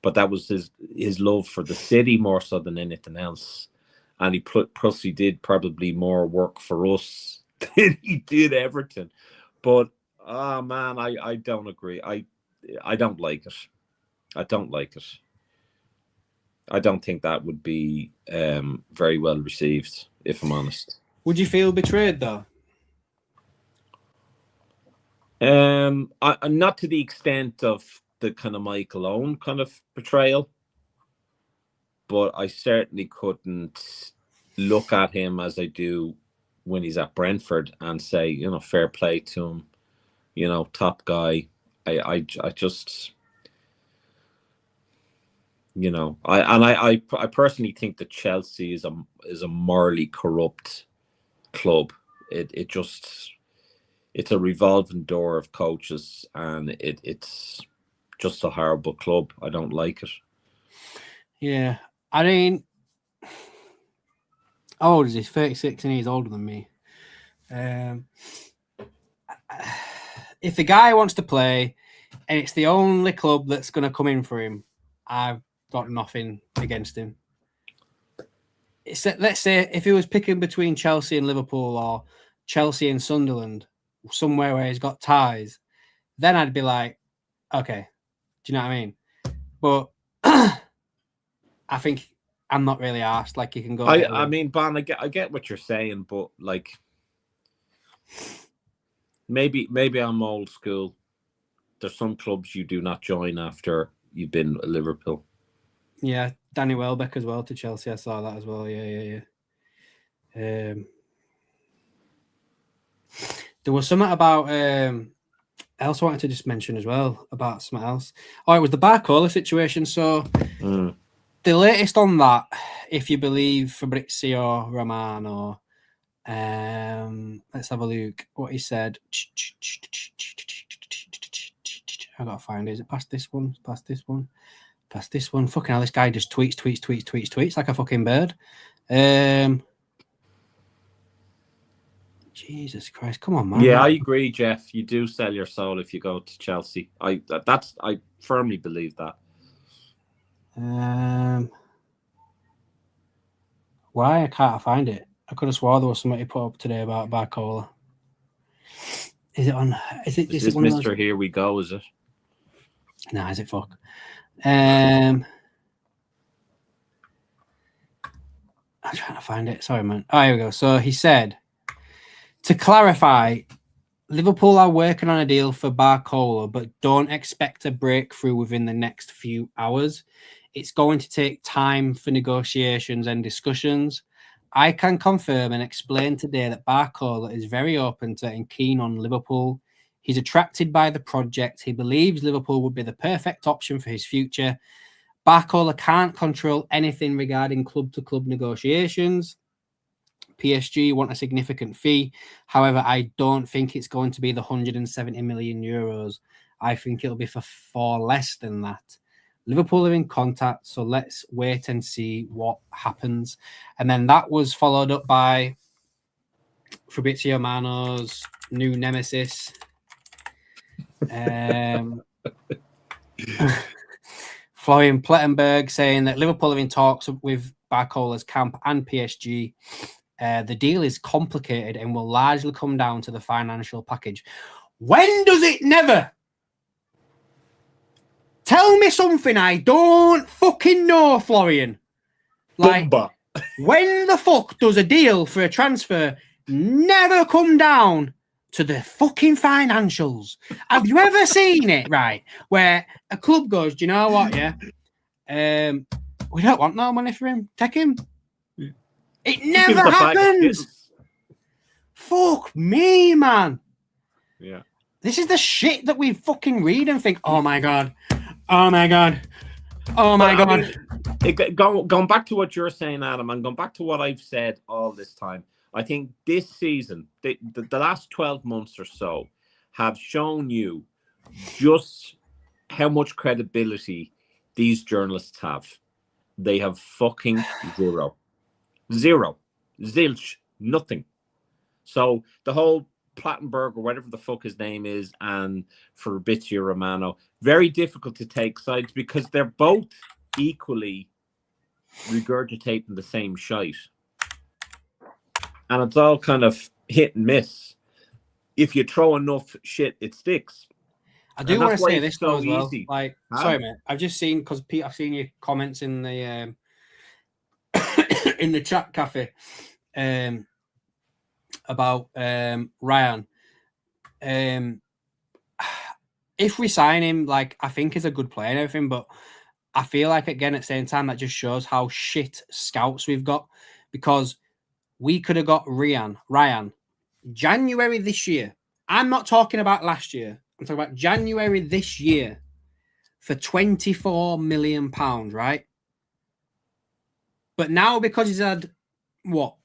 but that was his love for the city more so than anything else. And he did probably more work for us than he did Everton. But man, I don't agree. I don't like it. I don't like it. I don't think that would be very well received, if I'm honest. Would you feel betrayed though? Not to the extent of the kind of Michael Owen kind of betrayal, but I certainly couldn't look at him as I do when he's at Brentford and say, you know, fair play to him, you know, top guy. I just, you know, I personally think that Chelsea is a morally corrupt club. It's a revolving door of coaches, and it's just a horrible club. I don't like it. Yeah, I mean, how old is he? 36, and he's older than me. If the guy wants to play, and it's the only club that's going to come in for him, I've got nothing against him. Let's say if he was picking between Chelsea and Liverpool or Chelsea and Sunderland, somewhere where he's got ties, then I'd be like, okay, do you know what I mean? But I think I'm not really asked. Like, you can go. I mean, Ban, I get what you're saying, but like, maybe I'm old school. There's some clubs you do not join after you've been at Liverpool. Yeah, Danny Welbeck as well to Chelsea. I saw that as well. Yeah. There was something about. I also wanted to just mention as well about something else. Oh, it was the Barcola situation. So the latest on that, if you believe Fabrizio Romano, let's have a look what he said. I gotta find it. Is it past this one? Past this one? Past this one? Fucking hell, this guy just tweets like a fucking bird. Jesus Christ, come on, man. Yeah, I agree, Jeff. You do sell your soul if you go to Chelsea. I firmly believe that. Why? I can't find it. I could have swore there was something put up today about Barcola. Is it on? Is it Mr. Here We Go, is it? Nah, is it fuck? I'm trying to find it. Sorry, man. Oh, here we go. So he said, to clarify, Liverpool are working on a deal for Barcola, but don't expect a breakthrough within the next few hours. It's going to take time for negotiations and discussions. I can confirm and explain today that Barcola is very open to and keen on Liverpool. He's attracted by the project. He believes Liverpool would be the perfect option for his future. Barcola can't control anything regarding club-to-club negotiations. PSG want a significant fee. However, I don't think it's going to be the 170 million euros. I think it'll be for far less than that. Liverpool are in contact, so let's wait and see what happens. And then that was followed up by Fabrizio Romano's new nemesis. Florian Plettenberg saying that Liverpool are in talks with Barcola's camp and PSG. The deal is complicated and will largely come down to the financial package. When does it never? Tell me something I don't fucking know, Florian. Bumba. When the fuck does a deal for a transfer never come down to the fucking financials? Have you ever seen it, right? Where a club goes, do you know what, yeah? We don't want no money for him. Take him. It never happens. Fuck me, man. Yeah. This is the shit that we fucking read and think, oh my God. Oh my God. Oh my God. I mean, going back to what you're saying, Adam, and going back to what I've said all this time, I think this season, the last 12 months or so, have shown you just how much credibility these journalists have. They have fucking zero. Zilch. Nothing. So the whole Plattenberg or whatever the fuck his name is and Fabrizio Romano, very difficult to take sides because they're both equally regurgitating the same shite. And it's all kind of hit and miss. If you throw enough shit, it sticks. I do want to say this though as well. Like, sorry, mate. I've just seen, because Pete, I've seen your comments in the in the chat cafe about Ryan. If we sign him, like, I think he's a good player and everything, but I feel like, again, at the same time, that just shows how shit scouts we've got, because we could have got Ryan January this year. I'm not talking about last year. I'm talking about January this year for £24 million, right? But now, because he's had, what,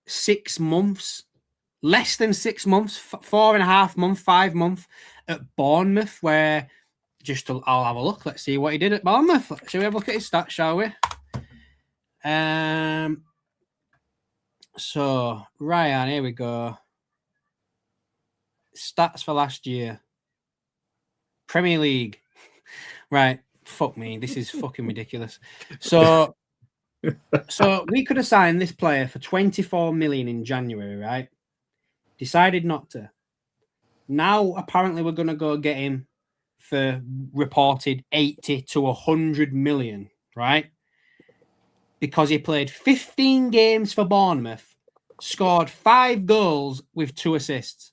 6 months, less than 6 months, 4.5 months, 5 months at Bournemouth, where I'll have a look. Let's see what he did at Bournemouth. Shall we have a look at his stats, shall we? So, Ryan, here we go. Stats for last year. Premier League. Right. Fuck me. This is fucking ridiculous. So we could have signed this player for 24 million in January, right? Decided not to. Now, apparently, we're going to go get him for reported 80 to 100 million, right? Because he played 15 games for Bournemouth, scored 5 goals with 2 assists.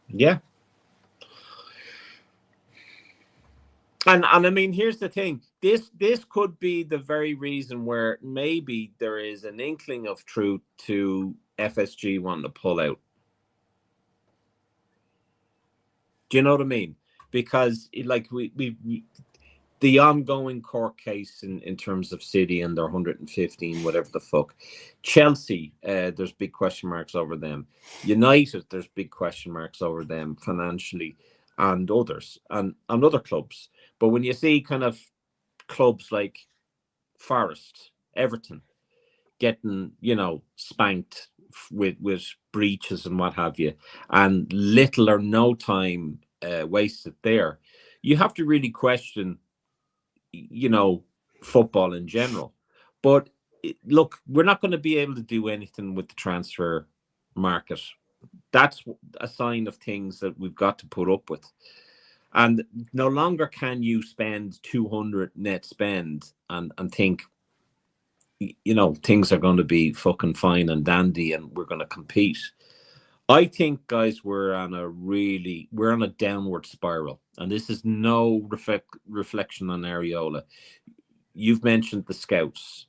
Yeah. And I mean, here's the thing. This could be the very reason where maybe there is an inkling of truth to FSG wanting to pull out. Do you know what I mean? Because like we the ongoing court case in terms of City and their 115, whatever the fuck. Chelsea, there's big question marks over them. United, there's big question marks over them financially, and others, and other clubs. But when you see kind of clubs like Forest, Everton, getting, spanked with breaches and what have you, and little or no time wasted there, you have to really question football in general. But look, we're not going to be able to do anything with the transfer market. That's a sign of things that we've got to put up with. And no longer can you spend 200 net spend and think, things are going to be fucking fine and dandy and we're going to compete. I think, guys, we're on a downward spiral, and this is no reflection on Areola. You've mentioned the scouts.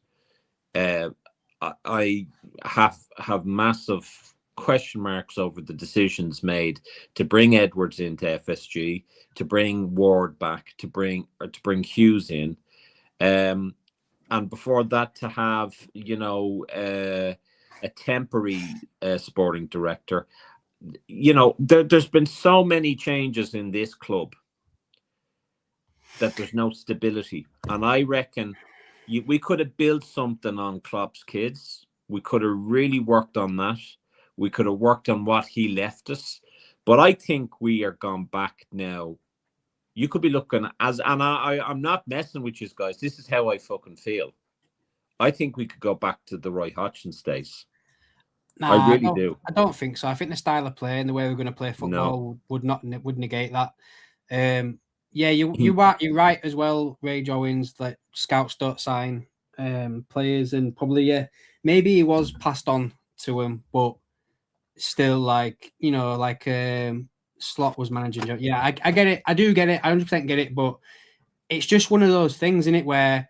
I have massive question marks over the decisions made to bring Edwards into FSG, to bring Ward back, to bring Hughes in, and before that to have a temporary sporting director. There's been so many changes in this club that there's no stability. And I reckon we could have built something on Klopp's kids. We could have really worked on that. We could have worked on what he left us. But I think we are gone back now. You could be looking I'm not messing with you guys. This is how I fucking feel. I think we could go back to the Roy Hodgson days. Nah, I really do. I don't think so. I think the style of play and the way we're going to play football would negate that. Yeah, you're right as well, Rage Owens. Like scouts don't sign players, and probably maybe he was passed on to him, but still, like Slot was managing. Yeah, I get it. I do get it. I 100% get it, but it's just one of those things, isn't it, where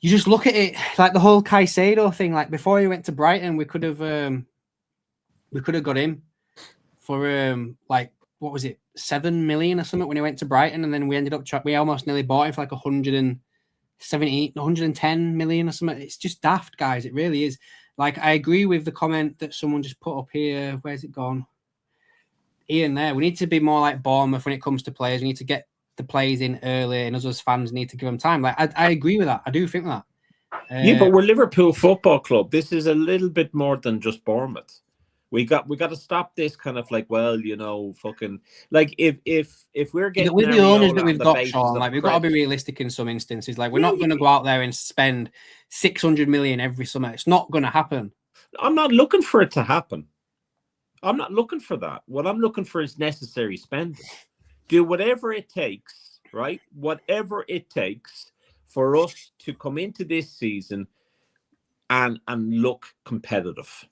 you just look at it like the whole Caicedo thing. Like before he went to Brighton, we could have got him for like what was it, 7 million or something when he went to Brighton, and then we ended up we almost nearly bought him for like 110 million or something. It's just daft, guys. It really is. Like I agree with the comment that someone just put up here. Where's it gone? Ian, there. We need to be more like Bournemouth when it comes to players. We need to get the players in early, and us as fans need to give them time. Like I agree with that. I do think that. Yeah, but we're Liverpool Football Club. This is a little bit more than just Bournemouth. We got to stop this kind of like, well, fucking like if we're getting with the owners that we've got, Sean, like we've got to be realistic in some instances. Like we're not going to go out there and spend 600 million every summer. It's not going to happen. I'm not looking for it to happen. I'm not looking for that. What I'm looking for is necessary spending. Do whatever it takes, right? Whatever it takes for us to come into this season and look competitive.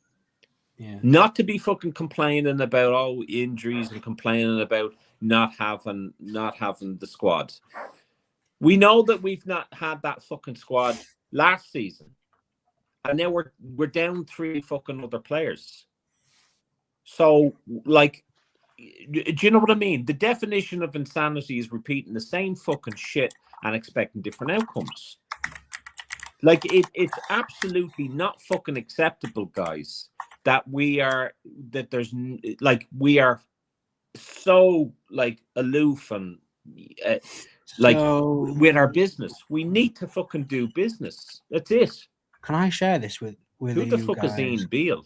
Yeah. Not to be fucking complaining about injuries and complaining about not having the squad. We know that we've not had that fucking squad last season. And now we're down 3 fucking other players. So, like, do you know what I mean? The definition of insanity is repeating the same fucking shit and expecting different outcomes. Like, it's absolutely not fucking acceptable, guys, that we are so, like, aloof and, with our business. We need to fucking do business. That's it. Can I share this with who the fuck guys? is Ian Beale?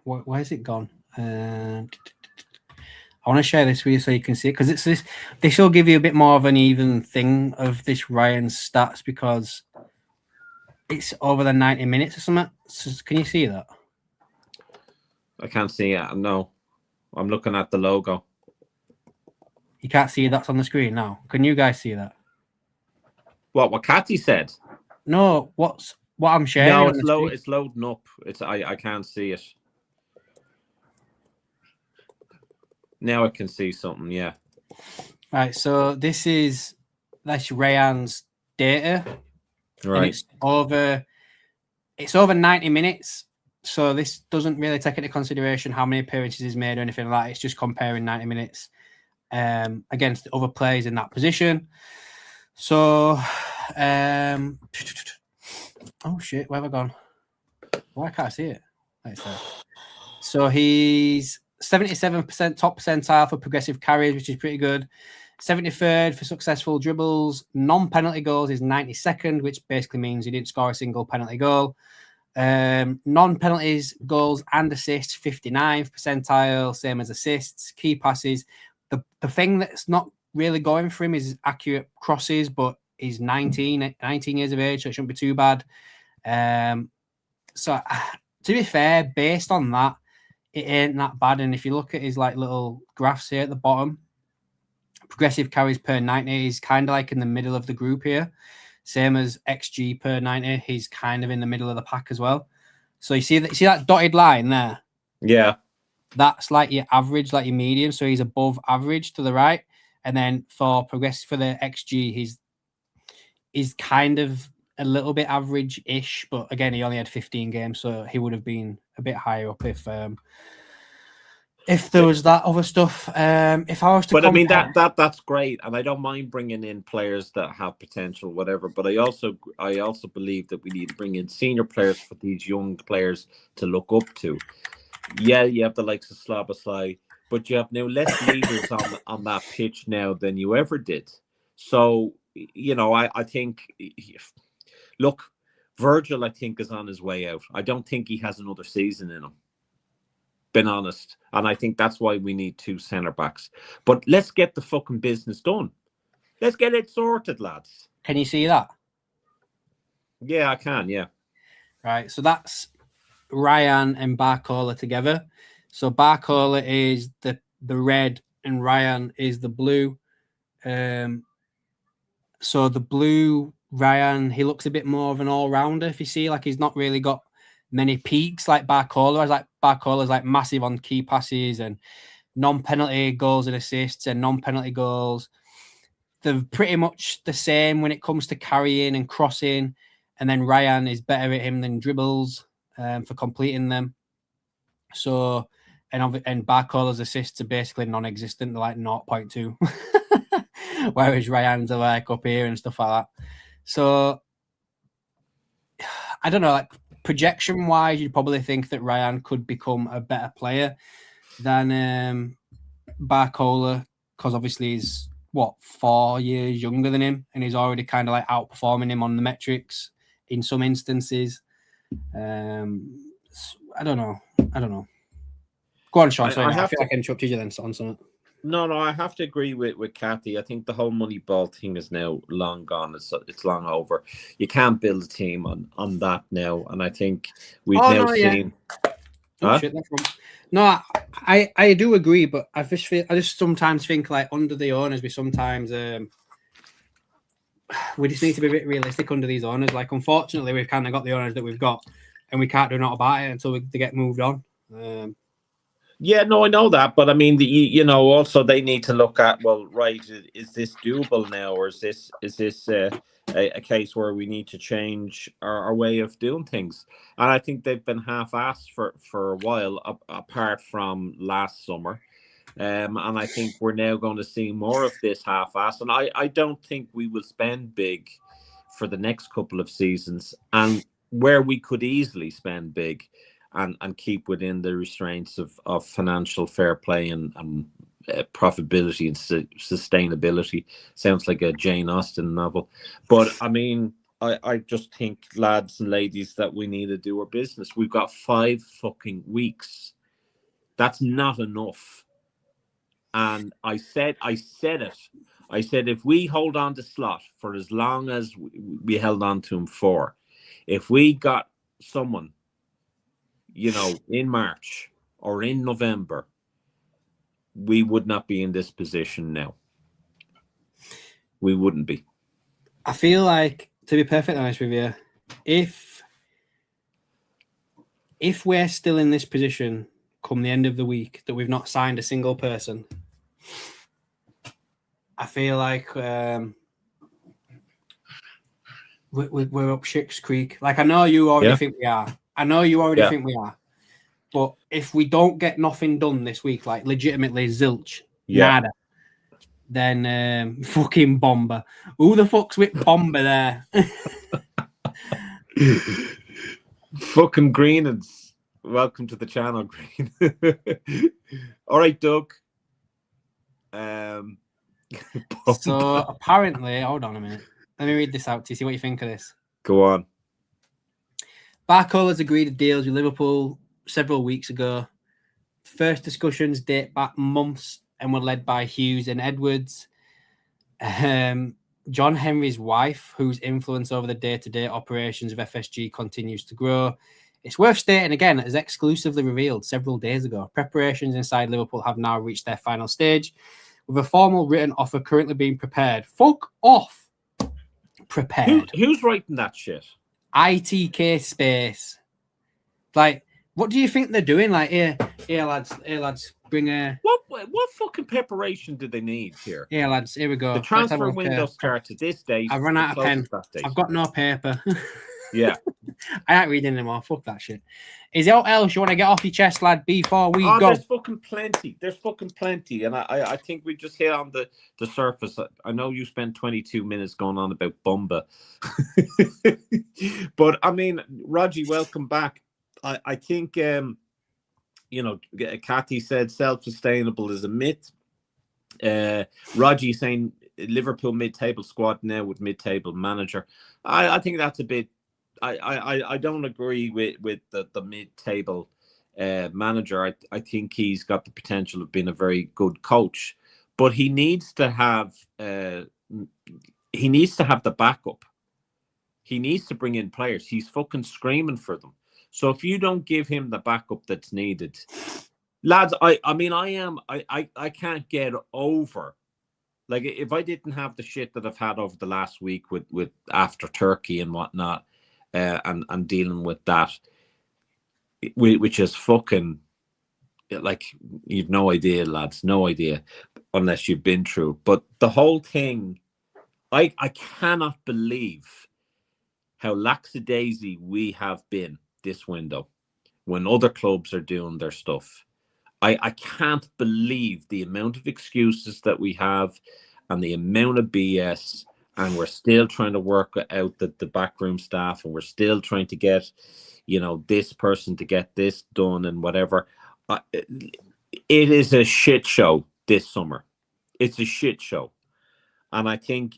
Where is it gone? I want to share this with you so you can see it, because it's this. This will give you a bit more of an even thing of this Ryan's stats, because it's over the 90 minutes or something. So can you see that? I can't see it. No, I'm looking at the logo. You can't see that's on the screen now. Can you guys see that? What Cathy said? No, what I'm sharing. No, it's loading up. I can't see it. Now I can see something, yeah. Right, so that's Rayan's data. Right. And it's over 90 minutes. So this doesn't really take into consideration how many appearances he's made or anything like that. It's just comparing 90 minutes against other players in that position. So oh shit, where have I gone? Why can't I see it? So he's 77% top percentile for progressive carries, which is pretty good. 73rd for successful dribbles. Non-penalty goals is 92nd, which basically means he didn't score a single penalty goal. Non-penalties, goals and assists, 59th percentile, same as assists. Key passes. The thing that's not really going for him is accurate crosses, but he's 19 years of age, so it shouldn't be too bad. So to be fair, based on that, it ain't that bad. And if you look at his like little graphs here at the bottom, progressive carries per 90, he's kind of like in the middle of the group here. Same as XG per 90, he's kind of in the middle of the pack as well. So you see that dotted line there? Yeah. That's like your average, like your median. So he's above average to the right. And then for the XG, he's kind of a little bit average-ish, but again, he only had 15 games, so he would have been a bit higher up if there was that other stuff. If I was to, I mean that's great, and I don't mind bringing in players that have potential, whatever. But I also believe that we need to bring in senior players for these young players to look up to. Yeah, you have the likes of Szoboszlai, but you have now less leaders on that pitch now than you ever did. So I think. Look, Virgil, I think, is on his way out. I don't think he has another season in him. Been honest. And I think that's why we need 2 centre-backs. But let's get the fucking business done. Let's get it sorted, lads. Can you see that? Yeah, I can, yeah. Right, so that's Ryan and Barcola together. So Barcola is the red and Ryan is the blue. So the blue Ryan, he looks a bit more of an all-rounder. If you see, like he's not really got many peaks like Barcola. Like Barcola's like massive on key passes and non-penalty goals and assists and non-penalty goals. They're pretty much the same when it comes to carrying and crossing. And then Ryan is better at him than dribbles for completing them. So, and Barcola's assists are basically non-existent. They're like 0.2. Whereas Ryan's are like up here and stuff like that. So, I don't know, like projection-wise, you'd probably think that Ryan could become a better player than Barcola, because obviously he's 4 years younger than him, and he's already kind of like outperforming him on the metrics in some instances. I don't know. Go on, Sean. Sorry, I feel like I interrupted you then on something. No, I have to agree with Kathy. I think the whole Moneyball thing is now long gone. It's long over. You can't build a team on that now, and I think we've seen. Huh? No, I do agree, but I just sometimes think like under the owners, we sometimes we just need to be a bit realistic under these owners. Like, unfortunately, we've kind of got the owners that we've got, and we can't do naught about it until they get moved on. Yeah, no, I know that, but I mean, also they need to look at, well, right, is this doable now, or is this a case where we need to change our way of doing things? And I think they've been half-assed for a while, apart from last summer, and I think we're now going to see more of this half-assed. And I don't think we will spend big for the next couple of seasons, and where we could easily spend big. And keep within the restraints of financial fair play and profitability and sustainability. Sounds like a Jane Austen novel. But, I mean, I just think, lads and ladies, that we need to do our business. We've got 5 fucking weeks. That's not enough. And I said it. I said, if we hold on to Slot for as long as we held on to him for, if we got someone, in March or in November, we would not be in this position now. We wouldn't be. I feel like, to be perfectly honest with you, if we're still in this position come the end of the week that we've not signed a single person, I feel like we're up Schick's Creek. Like, I know you already think we are. Think we are. But if we don't get nothing done this week, like legitimately zilch, nada, then fucking Bomber. Who the fuck's with Bomber there? Fucking Greenans. Welcome to the channel, Green. All right, Doug. So apparently, hold on a minute. Let me read this out to you, see what you think of this. Go on. Barcola's agreed to deals with Liverpool several weeks ago. First discussions date back months and were led by Hughes and Edwards. John Henry's wife, whose influence over the day-to-day operations of FSG continues to grow. It's worth stating again, as exclusively revealed several days ago, preparations inside Liverpool have now reached their final stage, with a formal written offer currently being prepared. Fuck off. Prepared. Who's writing that shit? ITK space. Like, what do you think they're doing? Like, here lads, bring a... What fucking preparation do they need here? Here, lads, here we go. The transfer window starts at this date. I've run out of pen. I've got no paper. Yeah. I ain't reading anymore. Fuck that shit. Is there else you want to get off your chest, lad, before we go? There's fucking plenty. And I think we just hit on the surface. I know you spent 22 minutes going on about Bumba. But, I mean, Raji, welcome back. I think, Kathy said self-sustainable is a myth. Raji saying Liverpool mid-table squad now with mid-table manager. I think that's a bit... I don't agree with the mid-table manager. I think he's got the potential of being a very good coach, but he needs to have the backup. He needs to bring in players. He's fucking screaming for them. So if you don't give him the backup that's needed, lads, I can't get over. Like, if I didn't have the shit that I've had over the last week with after Turkey and whatnot, and dealing with that, which is fucking, like, you've no idea, lads, no idea, unless you've been through. But the whole thing, I cannot believe how lackadaisy we have been this window when other clubs are doing their stuff. I can't believe the amount of excuses that we have and the amount of BS, and we're still trying to work out the backroom staff, and we're still trying to get, this person to get this done and whatever. It is a shit show this summer. It's a shit show. And I think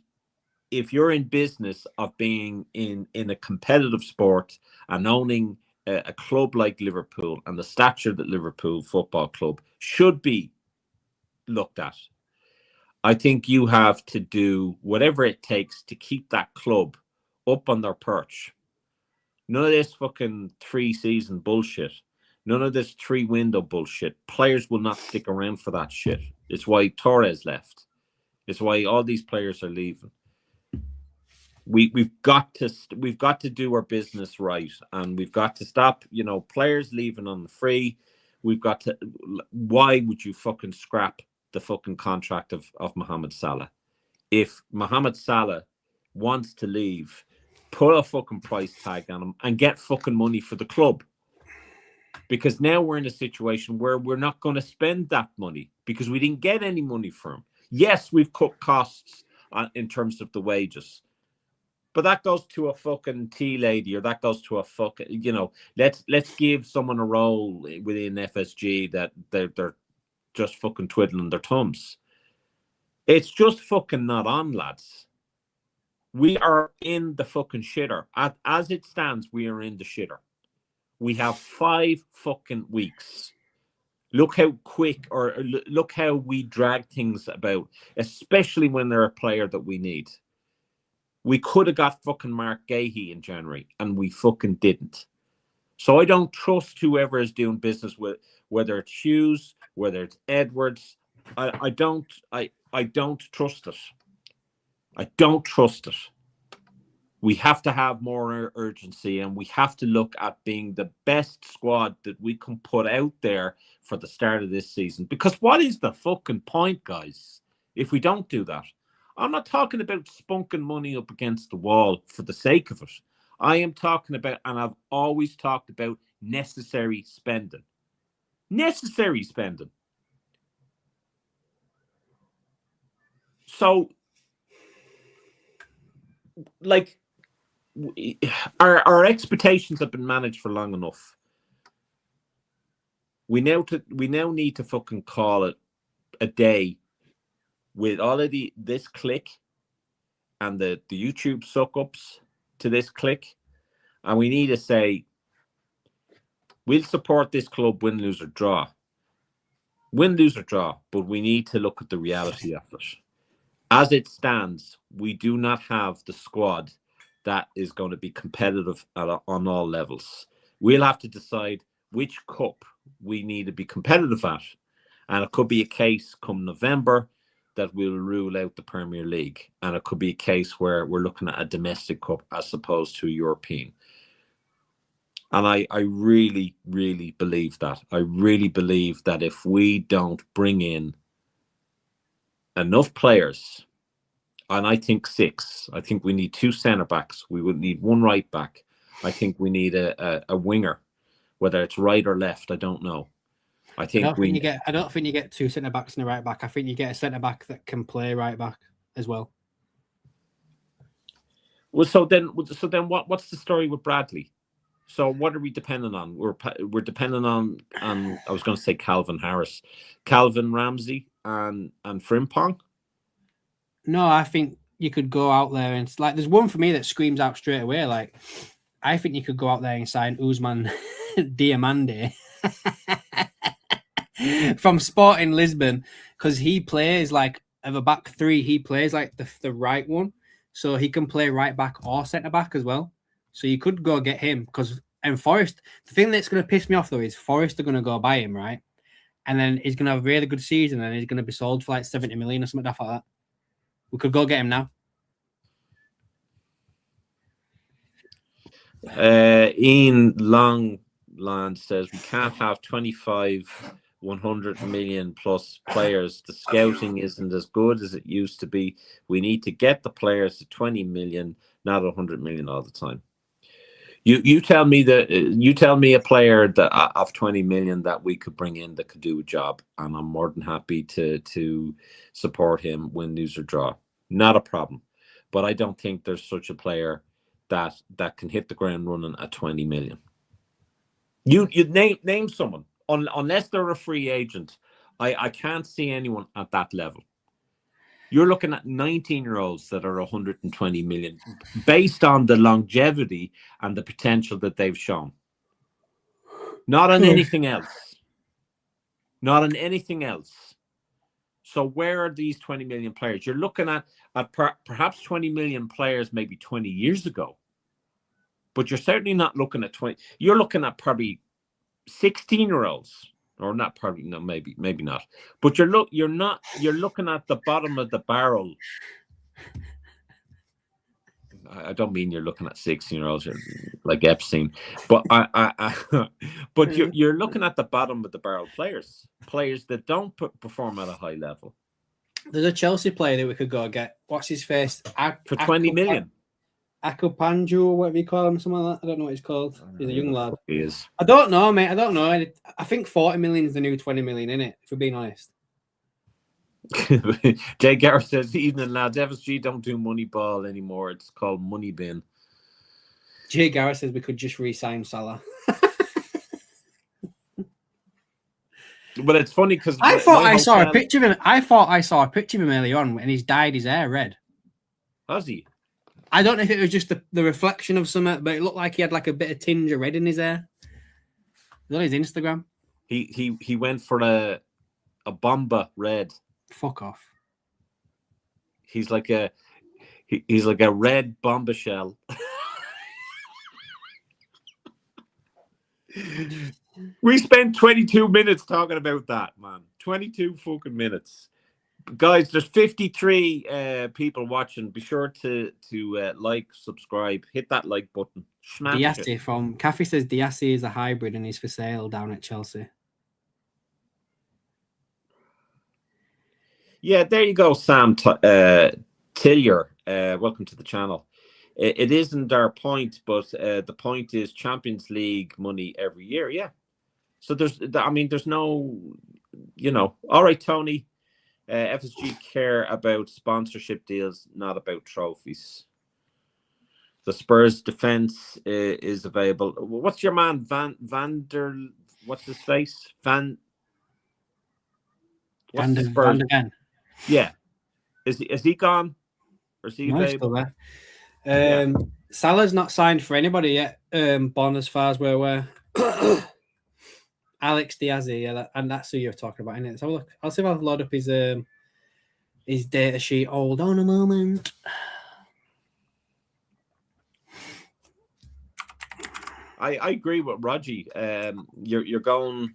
if you're in business of being in a competitive sport and owning a club like Liverpool and the stature that Liverpool Football Club should be looked at, I think you have to do whatever it takes to keep that club up on their perch. None of this fucking 3-season bullshit. None of this 3-window bullshit. Players will not stick around for that shit. It's why Torres left. It's why all these players are leaving. We've got to do our business right, and we've got to stop, players leaving on the free. We've got to. Why would you fucking scrap the fucking contract of Mohamed Salah? If Mohamed Salah wants to leave, put a fucking price tag on him and get fucking money for the club. Because now we're in a situation where we're not going to spend that money because we didn't get any money for him. Yes, we've cut costs in terms of the wages. But that goes to a fucking tea lady, or that goes to a fucking, let's give someone a role within FSG that they're just fucking twiddling their thumbs. It's just fucking not on, lads. We are in the fucking shitter. As it stands, we are in the shitter. We have 5 fucking weeks. Look how quick, or look how we drag things about, especially when they're a player that we need. We could have got fucking Mark Gahey in January, and we fucking didn't. So I don't trust whoever is doing business with, whether it's Hughes, whether it's Edwards. I don't trust it. I don't trust it. We have to have more urgency, and we have to look at being the best squad that we can put out there for the start of this season. Because what is the fucking point, guys, if we don't do that? I'm not talking about spunking money up against the wall for the sake of it. I am talking about, and I've always talked about, necessary spending. Necessary spending. So, like, our expectations have been managed for long enough. We now need to fucking call it a day with all of this click and the YouTube suck-ups to this click. And we need to say, we'll support this club, win, lose, or draw. Win, lose, or draw, but we need to look at the reality of it. As it stands, we do not have the squad that is going to be competitive on all levels. We'll have to decide which cup we need to be competitive at. And it could be a case come November that will rule out the Premier League. And it could be a case where we're looking at a domestic cup as opposed to a European. And I really, really believe that. I really believe that if we don't bring in enough players, and I think 6, I think we need 2 centre-backs. We would need 1 right-back. I think we need a winger, whether it's right or left, I don't know. I don't think you get 2 centre backs and a right back. I think you get a centre back that can play right back as well. Well, so then what's the story with Bradley? So what are we dependent on? We're dependent on I was going to say Calvin Harris, Calvin Ramsey, and Frimpong. No, I think you could go out there and, like, there's one for me that screams out straight away. Like, I think you could go out there and sign Ousmane Diomande from Sporting Lisbon, because he plays like of a back 3. He plays like the right one, so he can play right back or centre back as well. So you could go get him, because And Forest, the thing that's going to piss me off though is Forest are going to go buy him, right? And then he's going to have a really good season, and he's going to be sold for like 70 million or something like that. We could go get him now. Ian Longland says we can't have 25 100 million plus players. The scouting isn't as good as it used to be. We need to get the players to 20 million, not 100 million all the time. You tell me a player that of 20 million that we could bring in that could do a job, and I'm more than happy to support him, win, lose or draw. Not a problem. But I don't think there's such a player that can hit the ground running at 20 million. You name someone, unless they're a free agent. I can't see anyone at that level. You're looking at 19-year-olds that are 120 million based on the longevity and the potential that they've shown. Not on anything else. Not on anything else. So where are these 20 million players? You're looking at perhaps 20 million players maybe 20 years ago. But you're certainly not looking at 20. You're looking at probably 16-year-olds. Or not probably, no, maybe not. But you're looking at the bottom of the barrel. I don't mean you're looking at 16-year-olds like Epstein, but but you're looking at the bottom of the barrel players that don't perform at a high level. There's a Chelsea player that we could go get. What's his face? For 20 million. Akupanju, or whatever you call him, something like that. I don't know what he's called. He's a young lad. He is. I don't know, mate. I don't know. I think 40 million is the new 20 million, innit? If we're being honest. Jay Garrett says, evening lads, FSG don't do money ball anymore. It's called money bin. Jay Garrett says we could just re-sign Salah. But it's funny because I thought I saw a picture of him. I thought I saw a picture of him earlier on when he's dyed his hair red. Has he? I don't know if it was just the reflection of something, but it looked like he had like a bit of tinge of red in his hair. It's on his Instagram. He went for a bomba red. Fuck off. He's like a red bomba shell. We spent 22 minutes talking about that, man. 22 fucking minutes. Guys, there's 53 people watching. Be sure to like, subscribe, hit that like button. Diassi from Kathy says Diassi is a hybrid and he's for sale down at Chelsea. Yeah, there you go, Sam Tillier. Welcome to the channel. It isn't our point, but the point is Champions League money every year. Yeah. So there's no, all right, Tony. FSG care about sponsorship deals, not about trophies. The Spurs defense is available. What's your man Vander? What's his face? Van der Ven. Yeah, is he gone? Or is he available? Yeah. Salah's not signed for anybody yet. Bon, as far as we're aware. Alex Diazzi, yeah, and that's who you're talking about, isn't it? Let's have a look. I'll see if I'll load up his data sheet. Hold on a moment. I agree with Raji. You're going.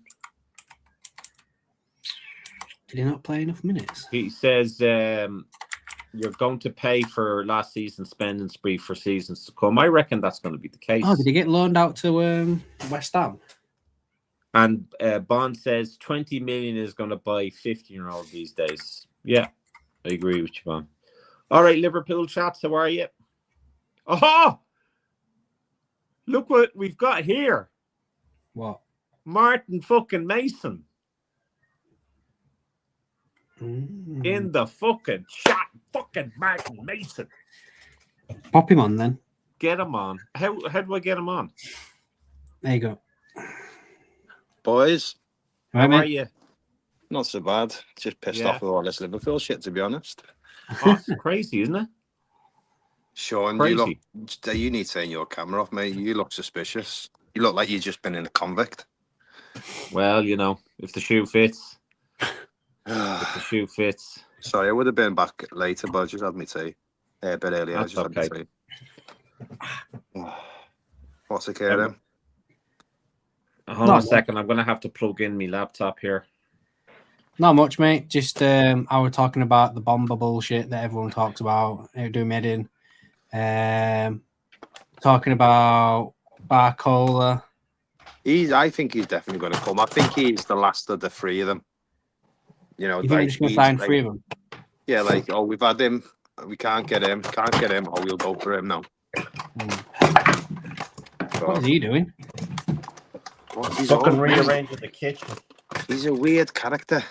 Did he not play enough minutes? He says you're going to pay for last season's spending spree for seasons to come. I reckon that's going to be the case. Oh, did he get loaned out to West Ham? And Bond says 20 million is going to buy 15-year-old these days. Yeah, I agree with you, Bond. All right, Liverpool chats, how are you? Oh, look what we've got here. What? Martin fucking Mason. In the fucking chat. Fucking Martin Mason. Pop him on then. Get him on. How do I get him on? There you go. Boys, how are you? Not so bad. Just pissed off with all this Liverpool shit, to be honest. Oh, it's crazy, isn't it? Sean, you need to turn your camera off, mate. You look suspicious. You look like you've just been in a convict. Well, if the shoe fits. If the shoe fits. Sorry, I would have been back later, but I just had my tea. A bit earlier. That's I just had my tea. What's occurring? Hold on a second. I'm going to have to plug in my laptop here. Not much, mate. Just I was talking about the bomber bullshit that everyone talks about. Doing med in. Talking about Barcola. I think he's definitely going to come. I think he's the last of the three of them. You know, You think we're just going to sign three of them? Yeah, like, oh, we've had him. We can't get him. Oh, we'll go for him now. What is he doing? He's fucking rearranging the kitchen. He's a weird character.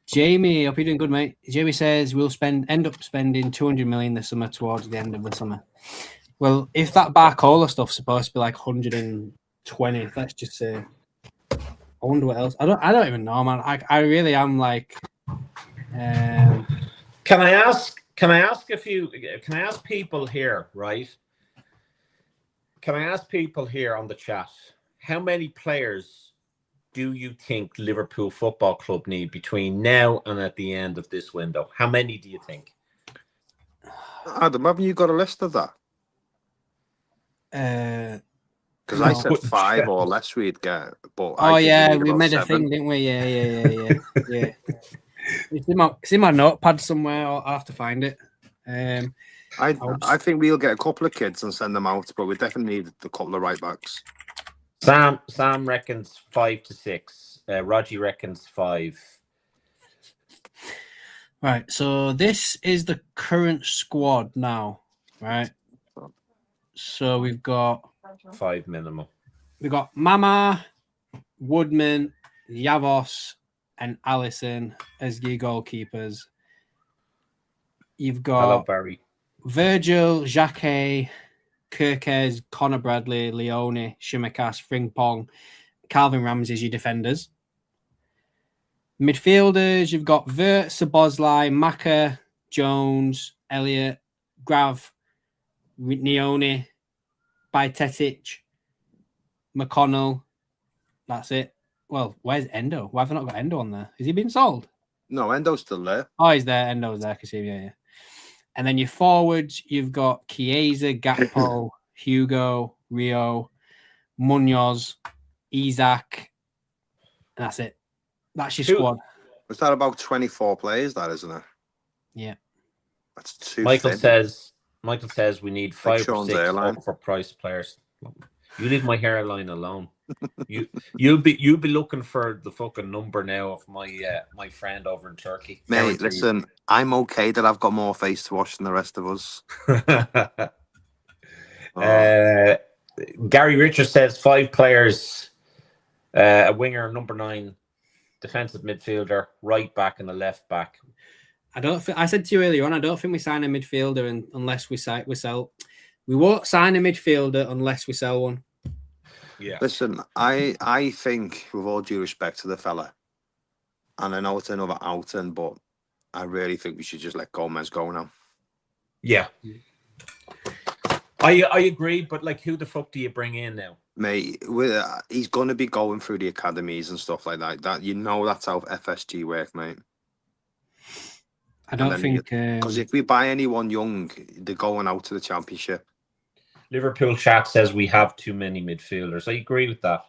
Jamie, hope you're doing good, mate. Jamie says we'll end up spending 200 million this summer towards the end of the summer. Well, if that Barcola stuff's supposed to be like 120, let's just say. I wonder what else. I don't even know, man. I really am like. Can I ask people here, right? Can I ask people here on the chat, how many players do you think Liverpool Football Club need between now and at the end of this window? How many do you think? Adam, haven't you got a list of that? Because I said 5 or less we'd get. But we made 7. A thing, didn't we? Yeah. It's in my notepad somewhere. I'll have to find it. I think we'll get a couple of kids and send them out, but we definitely need a couple of right backs. Sam reckons 5 to 6. Roger reckons 5. Right, so this is the current squad now, right? So we've got 5 minimum. We've got Mama, Woodman, Yavos, and Allison as your goalkeepers. You've got Hello, Barry. Virgil, Jacquet, Kirkes, Connor Bradley, Leone, Shimikas, Frimpong, Calvin Ramsey as your defenders. Midfielders, you've got Vert, Szoboszlai, Maka, Jones, Elliott, Grav, Neone, Bajcetic, McConnell. That's it. Well, where's Endo? Why have I not got Endo on there? Has he been sold? No, Endo's still there. Oh, he's there. Endo's there. I can see him. Yeah. And then your forwards, you've got Chiesa, Gakpo, Hugo, Rio, Munoz, Isaac. And that's it. That's your squad. Was that about 24 players, that, isn't it? Yeah. That's too Michael thin. says we need 5 or 6 for price players. You leave my hairline alone. You'll be looking for the fucking number now of my friend over in Turkey. Mate, listen, I'm okay that I've got more face to wash than the rest of us. Gary Richards says 5 players, a winger, number 9, defensive midfielder, right back, and a left back. I said to you earlier on, I don't think we sign a midfielder unless we sell. We won't sign a midfielder unless we sell one. Yeah. Listen, I think, with all due respect to the fella, and I know it's another outing, but I really think we should just let Gomez go now. Yeah. I agree, but like, who the fuck do you bring in now? Mate, he's going to be going through the academies and stuff like that. That's how FSG work, mate. I don't think... Because if we buy anyone young, they're going out to the Championship. Liverpool chat says we have too many midfielders. I agree with that.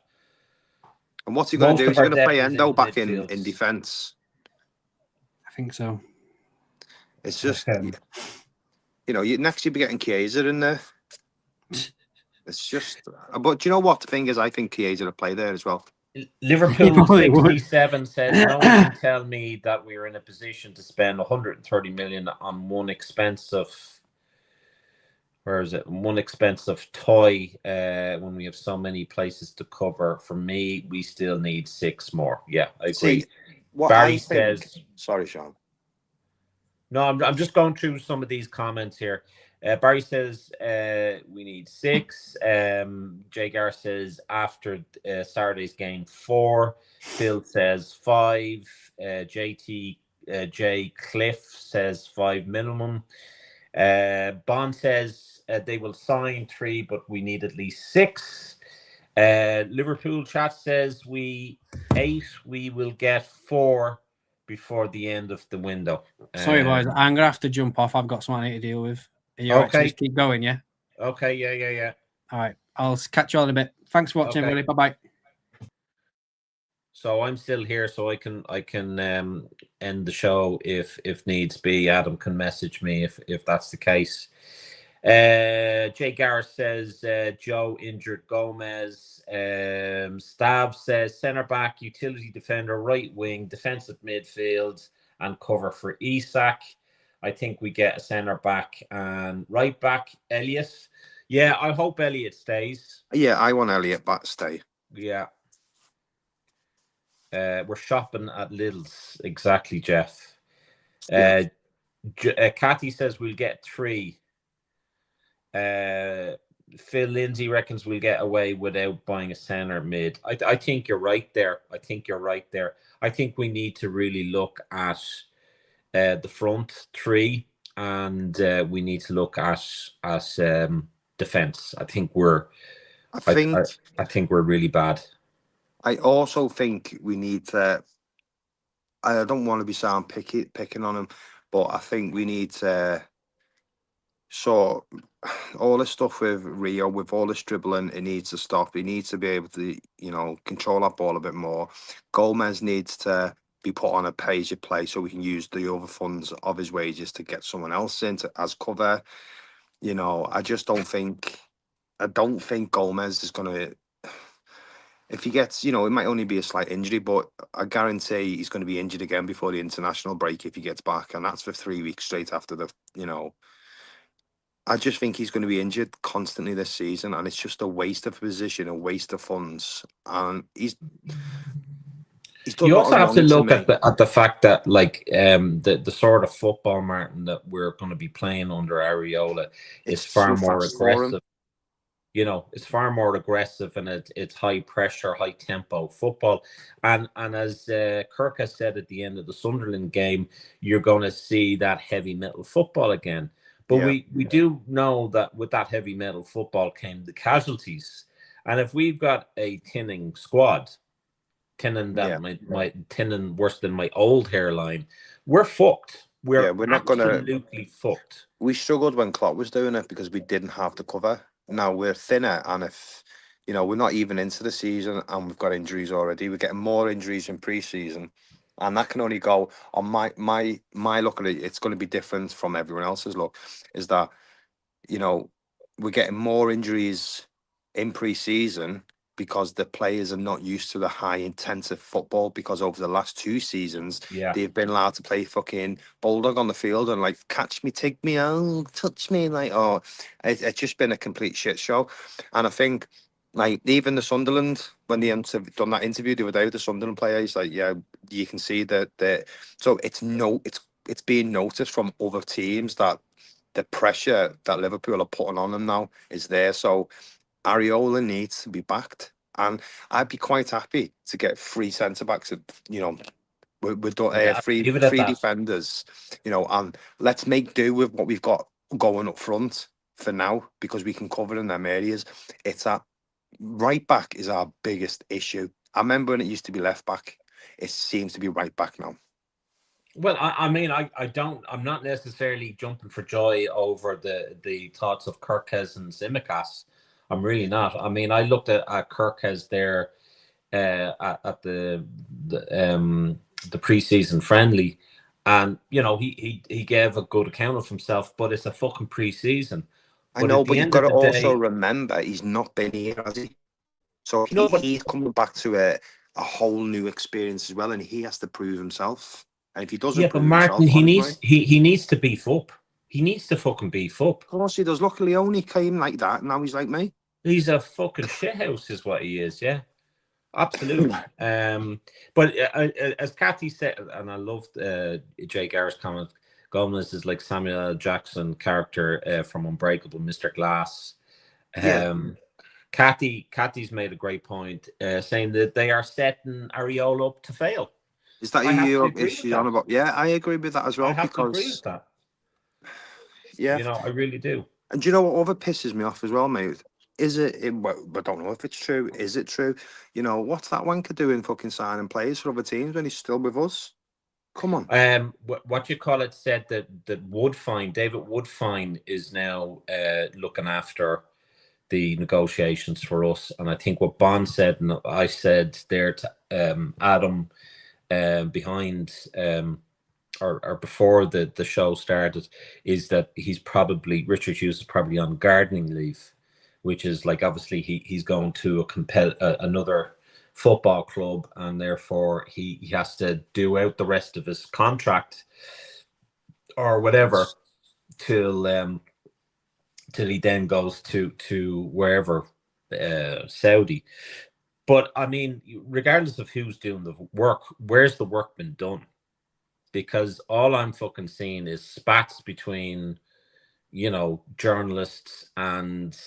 And what's he going to do? He's going to play Endo back in defence. I think so. It's just, next you'll be getting Chiesa in there. It's just, but do you know what the thing is? I think Chiesa will play there as well. Liverpool 67 says, no one can tell me that we're in a position to spend 130 million on one expensive toy when we have so many places to cover. For me, we still need 6 more. Yeah, I agree. Barry says... Sorry, Sean. No, I'm just going through some of these comments here. Barry says we need 6. Jay Gar says after Saturday's game 4. Phil says 5. J Cliff says 5 minimum. Bond says they will sign 3, but we need at least 6. Liverpool chat says 8. We will get 4 before the end of the window. Sorry, boys. I'm gonna have to jump off. I've got something to deal with. Are you okay? Just keep going, yeah. Okay, yeah. All right. I'll catch you all in a bit. Thanks for watching, everybody. Bye-bye. So I'm still here, so I can end the show if needs be. Adam can message me if that's the case. Jay Garrett says Joe injured Gomez. Stab says centre back, utility defender, right wing, defensive midfield, and cover for Isak. I think we get a centre back and right back. Elliott. Yeah, I hope Elliott stays. Yeah, I want Elliott back to stay. Yeah. We're shopping at Lidl's. Exactly, Jeff. Cathy says we'll get 3. Phil Lindsay reckons we'll get away without buying a centre mid. I think you're right there. I think we need to really look at the front 3, and we need to look at defence. I think we're really bad. I also think we need to. I don't want to be sound picking on him, but I think we need to. So, all this stuff with Rio, with all this dribbling, it needs to stop. He needs to be able to, control that ball a bit more. Gomez needs to be put on a pay-as-you-play so we can use the other funds of his wages to get someone else in as cover. I just don't think. I don't think Gomez is going to. If he gets, it might only be a slight injury, but I guarantee he's going to be injured again before the international break if he gets back, and that's for 3 weeks straight after the, I just think he's going to be injured constantly this season, and it's just a waste of position, a waste of funds, and he's done. You also have to look at the fact that, the sort of football, Martin, that we're going to be playing under Areola is far more aggressive. It's far more aggressive, and it's high pressure, high tempo football. And as Kirk has said at the end of the Sunderland game, you're going to see that heavy metal football again. But we do know that with that heavy metal football came the casualties. And if we've got a tinning squad, tinning worse than my old hairline, we're fucked. We're not absolutely fucked. We struggled when Klopp was doing it because we didn't have the cover. Now we're thinner, and if we're not even into the season and we've got injuries already, we're getting more injuries in pre-season, and that can only go on my look at it. It's going to be different from everyone else's look. Is that we're getting more injuries in pre-season because the players are not used to the high intensive football, because over the last 2 seasons they've been allowed to play fucking bulldog on the field and catch me, take me, oh, touch me, it's just been a complete shit show. And I think even the Sunderland, when they done that interview the other day with the Sunderland player, he's like, yeah, you can see that so it's being noticed from other teams that the pressure that Liverpool are putting on them now is there. So Areola needs to be backed, and I'd be quite happy to get 3 centre backs. With three defenders, and let's make do with what we've got going up front for now, because we can cover in them areas. It's that right back is our biggest issue. I remember when it used to be left back. It seems to be right back now. Well, I'm not necessarily jumping for joy over the thoughts of Kirkes and Tsimikas. I'm really not. I mean, I looked at Kirkes there at the preseason friendly, and he gave a good account of himself. But it's a fucking preseason. I know, but you've got to also remember he's not been here, has he? So he's coming back to a whole new experience as well, and he has to prove himself. And if he doesn't, but Martin, he needs to beef up. He needs to fucking beef up. Of course he does. Look, Leone came like that, and now he's like me. He's a fucking shithouse, is what he is. Yeah, absolutely. But as Cathy said, and I loved Jay Garrett's comment, Gomez is like Samuel L. Jackson character from Unbreakable, Mr. Glass. Cathy's made a great point, saying that they are setting Areola up to fail. Is that your issue on about? Yeah, I agree with that as well. I have to agree with that. Yeah, I really do. And do you know what other pisses me off as well, mate? Is it? Well, I don't know if it's true. Is it true? What's that wanker doing? Fucking signing players for other teams when he's still with us? Come on. What you call it said that David Woodfine is now looking after the negotiations for us. And I think what Bond said, and I said there to Adam behind or before the show started, is that Richard Hughes is probably on gardening leave, which is like obviously he's going to another football club, and therefore he has to do out the rest of his contract or whatever till he then goes to wherever, Saudi. But I mean, regardless of who's doing the work, where's the work been done? Because all I'm fucking seeing is spats between, journalists and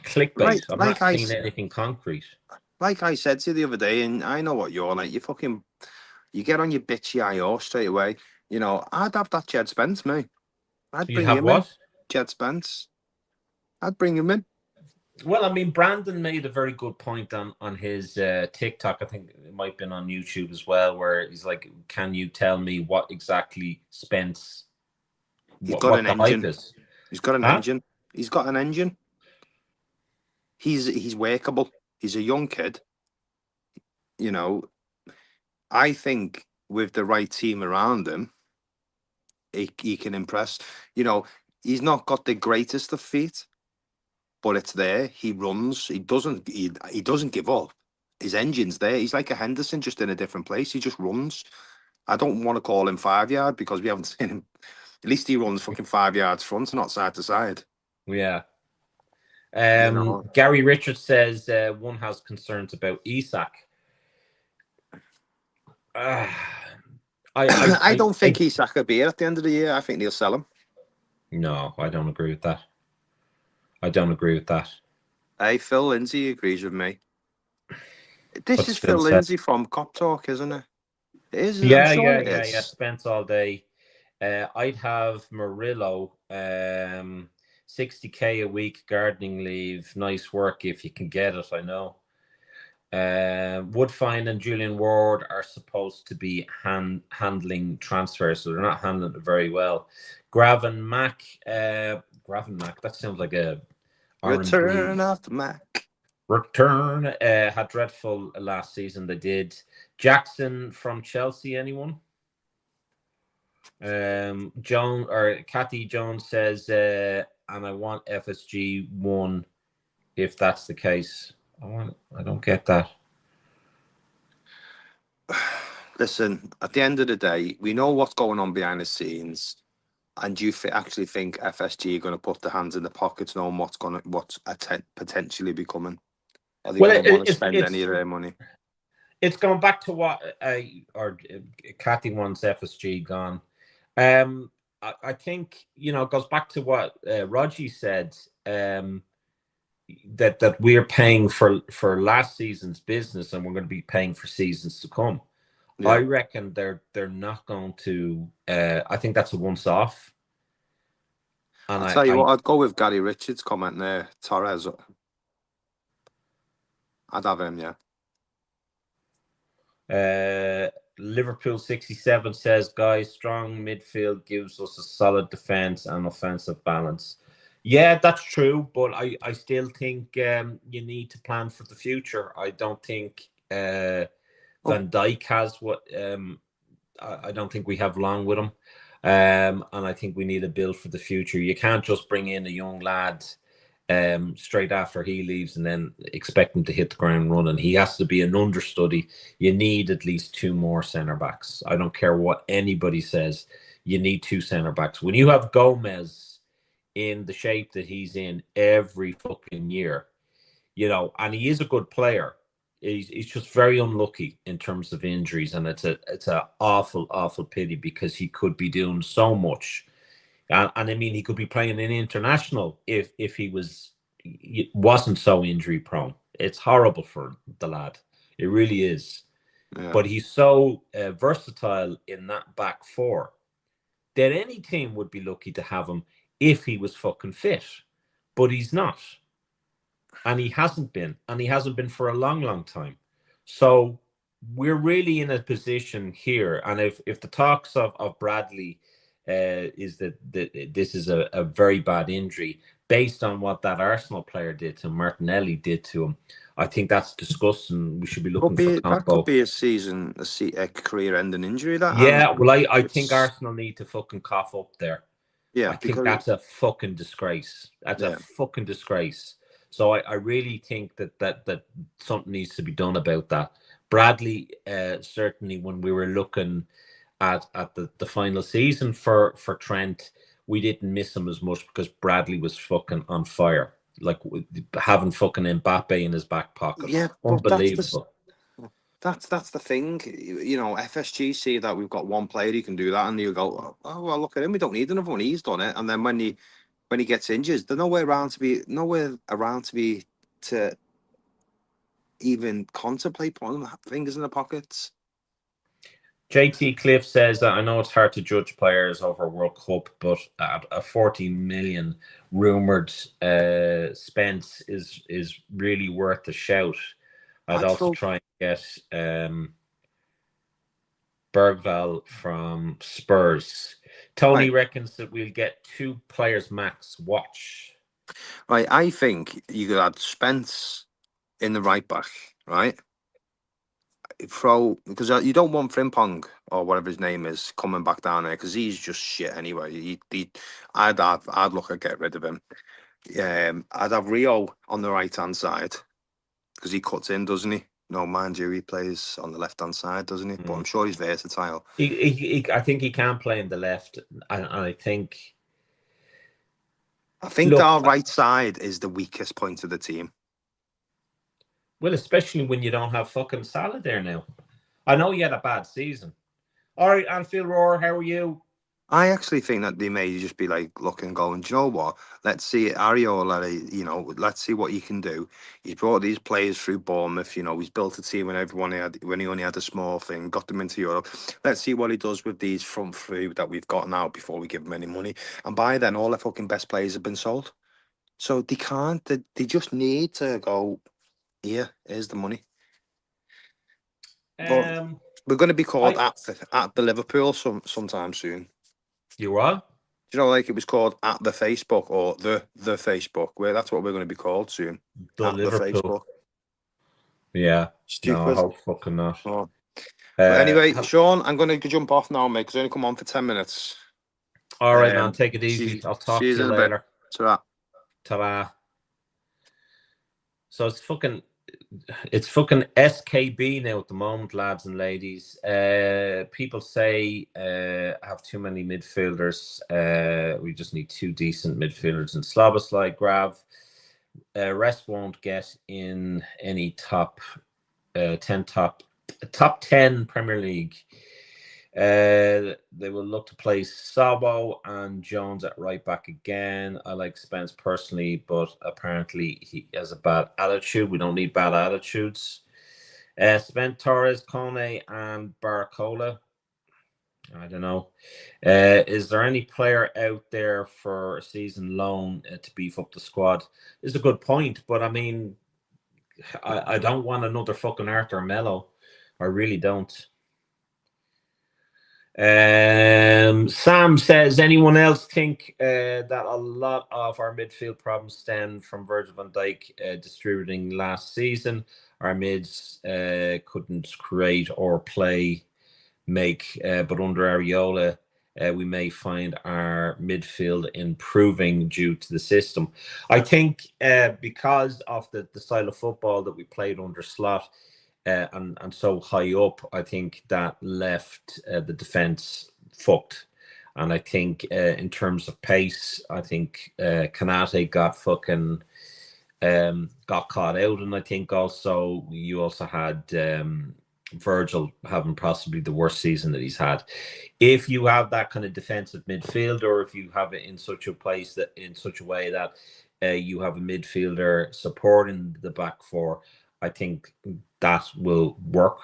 clickbait. I'm not seeing anything concrete. Like I said to you the other day, and I know what you're like. You get on your bitchy IO straight away. I'd have that Jed Spence, mate. I'd bring him in. Jed Spence. I'd bring him in. Well, I mean, Brandon made a very good point on his TikTok. I think it might have been on YouTube as well, where he's like, "Can you tell me what exactly Spence? He's got an engine. He's got an engine. He's workable. He's a young kid. I think with the right team around him, he can impress. He's not got the greatest of feet, but it's there. He runs. He doesn't give up. His engine's there. He's like a Henderson, just in a different place. He just runs. I don't want to call him 5 yard because we haven't seen him. At least he runs fucking 5 yards front, not side to side. Yeah. Gary Richards says one has concerns about Isak. I don't think Isak will be here at the end of the year. I think they'll sell him. No, I don't agree with that. Hey, Phil Lindsay agrees with me. This is Phil Lindsay from Cop Talk, isn't it? It is. Yeah. Spence all day. I'd have Murillo, 60K a week, gardening leave, nice work if you can get it. I know. Woodfine and Julian Ward are supposed to be handling transfers, so they're not handling it very well. Gravin Mac, that sounds like a Return of the Mac. Return had dreadful last season. They did. Jackson from Chelsea, anyone? Kathy Jones says, and I want FSG 1 if that's the case. I don't get that. Listen, at the end of the day, we know what's going on behind the scenes, and you actually think FSG are going to put their hands in the pockets, knowing what's potentially be coming? Are they going to want to spend any of their money? It's going back to what Kathy wants FSG gone. I think it goes back to what Rogie said. That we're paying for last season's business, and we're going to be paying for seasons to come. Yeah. I reckon they're not going to. I think that's a once-off. And I'll tell you what, I'd go with Gary Richards' comment there. Torres, I'd have him, yeah. Liverpool 67 says, guys, strong midfield gives us a solid defense and offensive balance. Yeah, that's true, but I still think you need to plan for the future. I don't think Van Dijk has what. I don't think we have long with him, and I think we need a build for the future. You can't just bring in a young lad straight after he leaves and then expect him to hit the ground running. He has to be an understudy. You need at least 2 more centre backs. I don't care what anybody says. You need 2 centre backs. When you have Gomez in the shape that he's in every fucking year, and he is a good player. He's just very unlucky in terms of injuries, and it's a awful pity because he could be doing so much. And I mean, he could be playing in international if he wasn't so injury prone. It's horrible for the lad. It really is. Yeah. But he's so versatile in that back four that any team would be lucky to have him if he was fucking fit. But he's not. And he hasn't been. And he hasn't been for a long time. So we're really in a position here. And if the talks of Bradley is that this is a very bad injury, based on what that Arsenal player did to him, Martinelli did to him, I think that's disgusting. We should be looking for That could combo. be a career-ending injury. That Yeah, well, I think Arsenal need to fucking cough up there. Yeah, I think that's a fucking disgrace. That's a fucking disgrace. So I really think that something needs to be done about that. Bradley, certainly when we were looking at the final season for Trent, we didn't miss him as much because Bradley was fucking on fire. Like having fucking Mbappe in his back pocket. Yeah, unbelievable. That's the thing. You know, FSG see that we've got one player who can do that, and you go, oh well, look at him. We don't need another one. He's done it. And then when he gets injured, there's nowhere around to even contemplate putting fingers in the pockets. JT Cliff says that I know it's hard to judge players over World Cup, but at a 40 million rumored Spence is really worth a shout. I'd also try and get Bergvall from Spurs. Tony reckons that we'll get 2 players max. Watch. Right, I think you could add Spence in the right back, right? Because you don't want Frimpong or whatever his name is coming back down there because he's just shit anyway. I'd look at get rid of him. I'd have Rio on the right hand side because he cuts in, doesn't he? No, mind you, he plays on the left hand side, doesn't he? But I'm sure he's versatile. I think he can play in the left, and I think our right side is the weakest point of the team. Well, especially when you don't have fucking Salah there now. I know you had a bad season. All right, Anfield Roar, how are you? I actually think that they may just be like looking and going, do you know what? Let's see Areola, let's see what he can do. He's brought these players through Bournemouth, he's built a team when he only had a small thing, got them into Europe. Let's see what he does with these front three that we've got now before we give him any money. And by then, all the fucking best players have been sold. So they can't, they just need to go, here's the money. But we're going to be called at the Liverpool sometime soon. You are? Like it was called at the Facebook or the Facebook. That's what we're going to be called soon. The Liverpool. The Facebook. Yeah. Stupid. No, I hope fucking not. Oh. But anyway, Sean, I'm going to jump off now, mate, because I only come on for 10 minutes. All right, man. Take it easy. I'll talk to you later. Ta-ra. Ta-ra. So it's fucking SKB now at the moment, lads and ladies. People say have too many midfielders. We just need 2 decent midfielders in Szoboszlai, Grav. Rest won't get in any top 10 Premier League. They will look to play Sabo and Jones at right back again. I like Spence personally, but apparently he has a bad attitude. We don't need bad attitudes. Spence, Torres, Kone, and Barcola. I don't know. Is there any player out there for a season loan to beef up the squad? It's a good point, but I mean, I don't want another fucking Arthur Melo. I really don't. Sam says, anyone else think that a lot of our midfield problems stem from Virgil van Dijk distributing last season? Our mids couldn't create or make, but under Areola, we may find our midfield improving due to the system. I think because of the style of football that we played under Slot, and so high up, I think that left the defense fucked. And I think in terms of pace, I think Kanate got caught out. And I think also you also had Virgil having possibly the worst season that he's had. If you have that kind of defensive midfield, or if you have it in such a way that you have a midfielder supporting the back four, I think that will work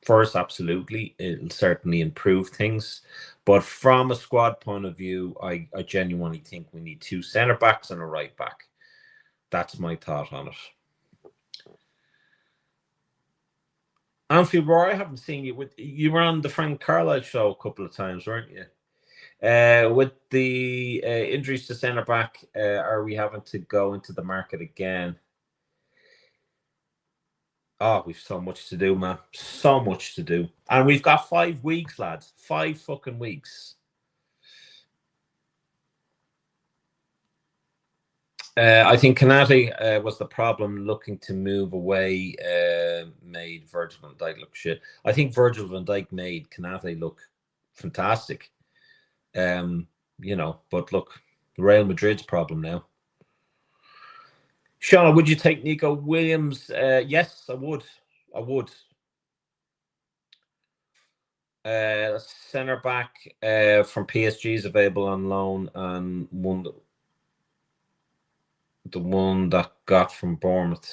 for us, absolutely. It'll certainly improve things. But from a squad point of view, I genuinely think we need 2 centre-backs and a right-back. That's my thought on it. Anfield Roy, I haven't seen you. You were on the Frank Carlisle show a couple of times, weren't you? With the injuries to centre back, are we having to go into the market again? Oh, we've so much to do, man. So much to do. And we've got 5 weeks, lads. 5 fucking weeks. I think Kanate was the problem, looking to move away, made Virgil van Dijk look shit. I think Virgil van Dijk made Kanate look fantastic. You know, but look, Real Madrid's problem now. Shauna, would you take Nico Williams? Yes, I would. Centre back from PSG is available on loan, and the one that got from Bournemouth.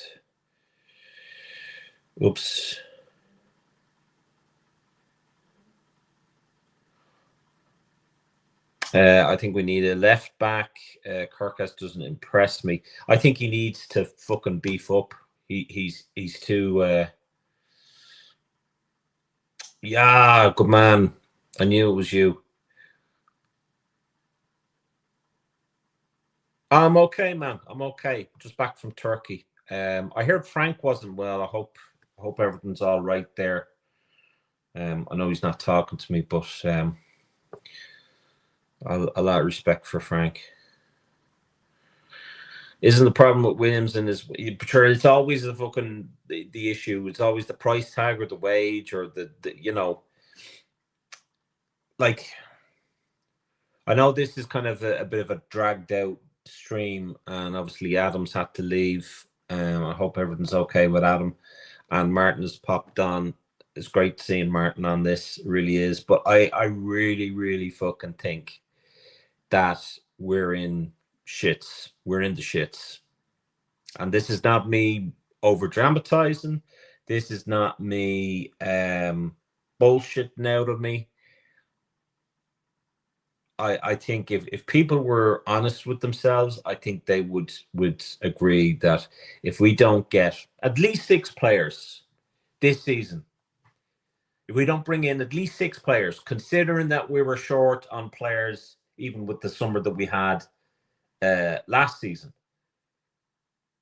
Oops. I think we need a left back. Kirkus doesn't impress me. I think he needs to fucking beef up. He's too. Yeah, good man. I knew it was you. I'm okay, man. I'm okay. Just back from Turkey. I heard Frank wasn't well. I hope everything's all right there. I know he's not talking to me, but a lot of respect for Frank. Isn't the problem with Williams and his? Sure, it's always the fucking the issue. It's always the price tag or the wage or the you know. Like, I know this is kind of a bit of a dragged out stream, and obviously Adams had to leave. I hope everything's okay with Adam, and Martin has popped on. It's great seeing Martin on this, really is. But I really, really fucking think that we're in shits. We're in the shits. And this is not me over dramatizing. This is not me bullshitting out of me. I think if people were honest with themselves, I think they would agree that if we don't get at least 6 players this season, if we don't bring in at least 6 players, considering that we were short on players even with the summer that we had last season,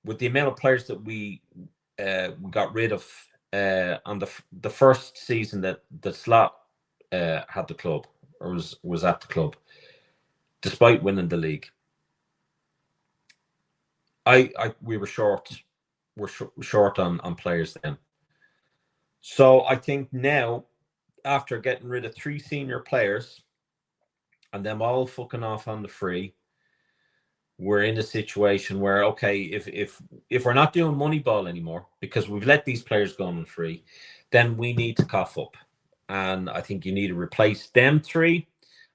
with the amount of players that we got rid of on the first season that Slot had the club or was at the club, despite winning the league, we were short. We're short on players then. So I think now, after getting rid of 3 senior players and them all fucking off on the free, we're in a situation where, okay, if we're not doing Moneyball anymore because we've let these players go on free, then we need to cough up. And I think you need to replace them 3,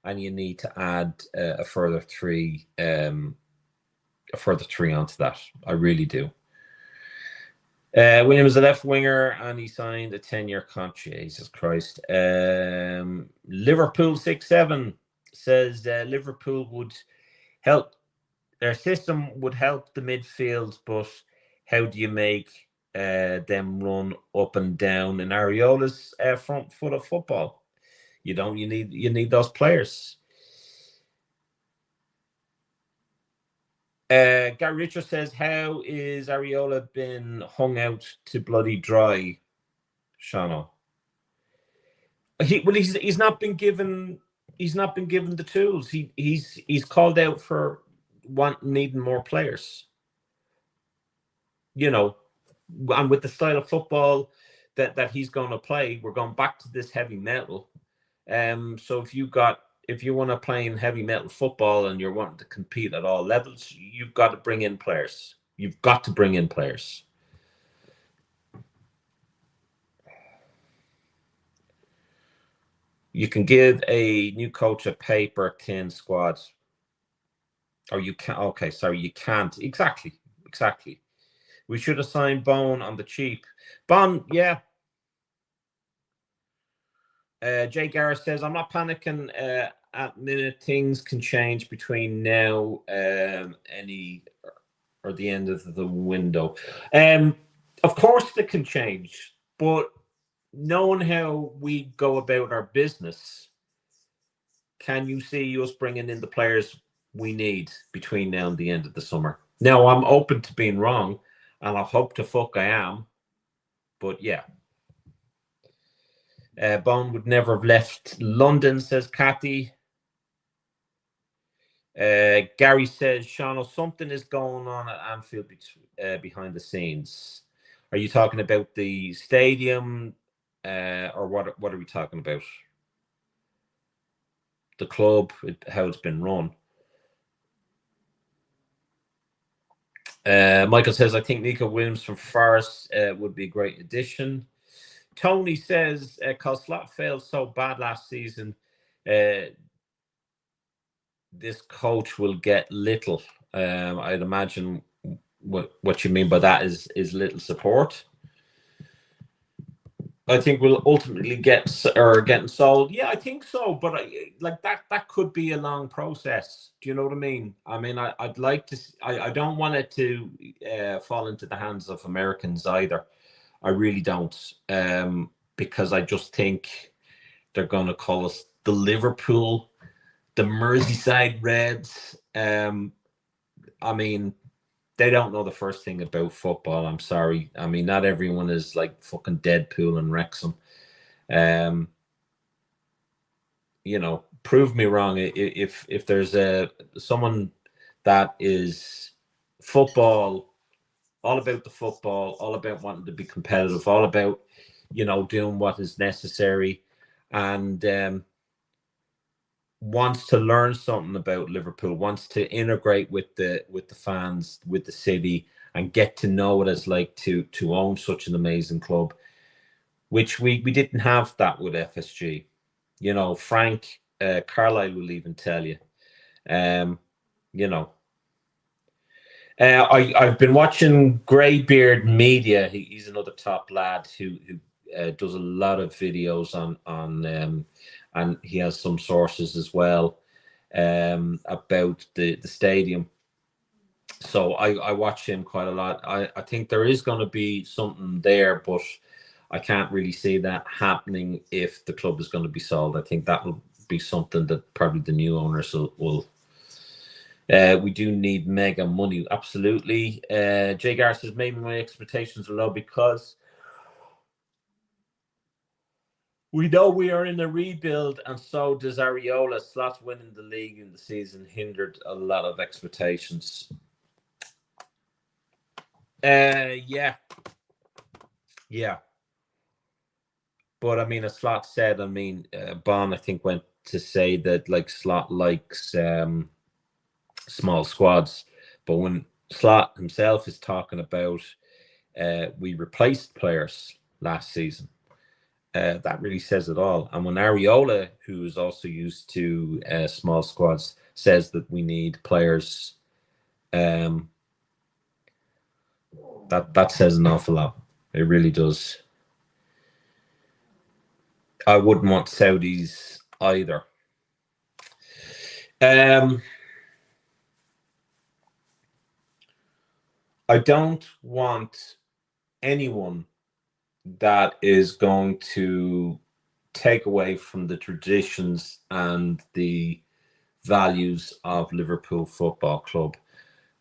and you need to add a further 3 onto that. I really do. Williams is a left winger, and he signed a 10-year contract. Jesus Christ. Liverpool 67 says Liverpool would help. Their system would help the midfield, but how do you make them run up and down in Areola's front foot of football? You don't. You need those players. Gary Richard says, "How is Areola been hung out to bloody dry, Shano?" He's not been given. He's not been given the tools. He's called out for needing more players. You know, and with the style of football that he's going to play, we're going back to this heavy metal. So if you want to play in heavy metal football and you're wanting to compete at all levels, you've got to bring in players. You've got to bring in players. You can give a new coach a paper-thin squad. Or you can't. Okay, sorry, you can't. Exactly. We should have signed Bone on the cheap. Bone, yeah. Jay Garrett says, I'm not panicking at minute. Things can change between now or the end of the window. Of course they can change, but knowing how we go about our business, can you see us bringing in the players we need between now and the end of the summer? Now, I'm open to being wrong, and I hope to fuck I am. But yeah. Bond would never have left London, says Cathy. Gary says, Sean, something is going on at Anfield behind the scenes. Are you talking about the stadium, or what are we talking about? The club, how it's been run. Michael says, I think Nico Williams from Forest would be a great addition. Tony says, because Slot failed so bad last season, this coach will get little. I'd imagine what you mean by that is little support. I think we'll ultimately getting sold. Yeah, I think so. But that could be a long process. Do you know what I mean? I mean, I'd like to. I don't want it to fall into the hands of Americans either. I really don't, because I just think they're going to call us the Liverpool, the Merseyside Reds. I mean, they don't know the first thing about football. I'm sorry. I mean, not everyone is like fucking Deadpool and Wrexham. You know, prove me wrong. If there's someone that is football, all about the football, all about wanting to be competitive, all about, you know, doing what is necessary, and wants to learn something about Liverpool, wants to integrate with the fans, with the city, and get to know what it's like to own such an amazing club, which we didn't have that with FSG. You know, Frank Carlisle will even tell you. You know, I've been watching Greybeard Media. He's another top lad who does a lot of videos on and he has some sources as well about the stadium. So I watch him quite a lot. I think there is going to be something there, but I can't really see that happening if the club is going to be sold. I think that will be something that probably the new owners will we do need mega money. Absolutely. Jay Gar says, maybe my expectations are low because we know we are in a rebuild, and so does Areola. Slot winning the league in the season hindered a lot of expectations. Yeah. But I mean, as Slot said, I mean, Bon, I think, went to say that like Slot likes small squads. But when Slot himself is talking about we replaced players last season, that really says it all. And when Areola, who is also used to small squads, says that we need players, that says an awful lot. It really does. I wouldn't want Saudis either. I don't want anyone that is going to take away from the traditions and the values of Liverpool Football Club.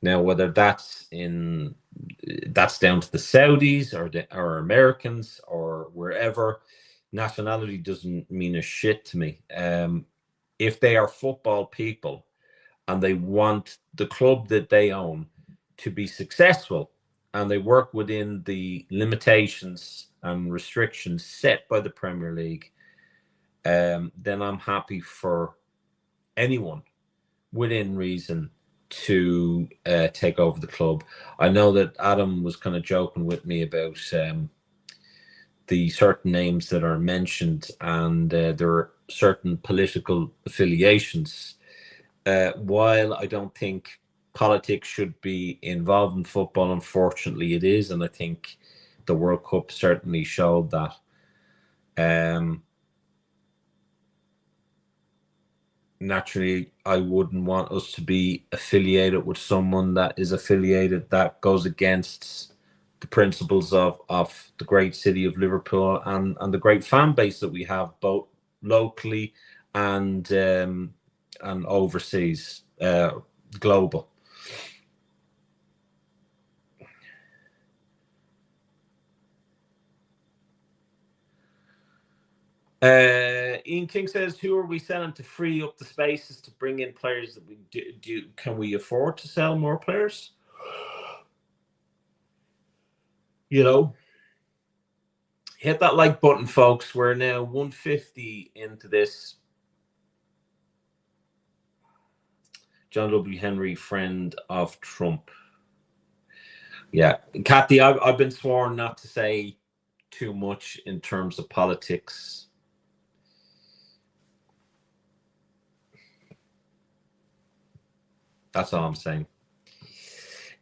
Now, whether that's down to the Saudis or Americans or wherever, nationality doesn't mean a shit to me. If they are football people and they want the club that they own to be successful, and they work within the limitations and restrictions set by the Premier League, then I'm happy for anyone within reason to take over the club. I know that Adam was kind of joking with me about the certain names that are mentioned, and there are certain political affiliations. While I don't think politics should be involved in football, unfortunately it is, and I think the World Cup certainly showed that. Naturally, I wouldn't want us to be affiliated with someone that is affiliated that goes against the principles of the great city of Liverpool and the great fan base that we have, both locally and overseas, global. Ian King says, who are we selling to free up the spaces to bring in players that we do? Can we afford to sell more players? You know, hit that like button, folks. We're now 150 into this. John W. Henry, friend of Trump. Yeah, Kathy, I've been sworn not to say too much in terms of politics. That's all I'm saying.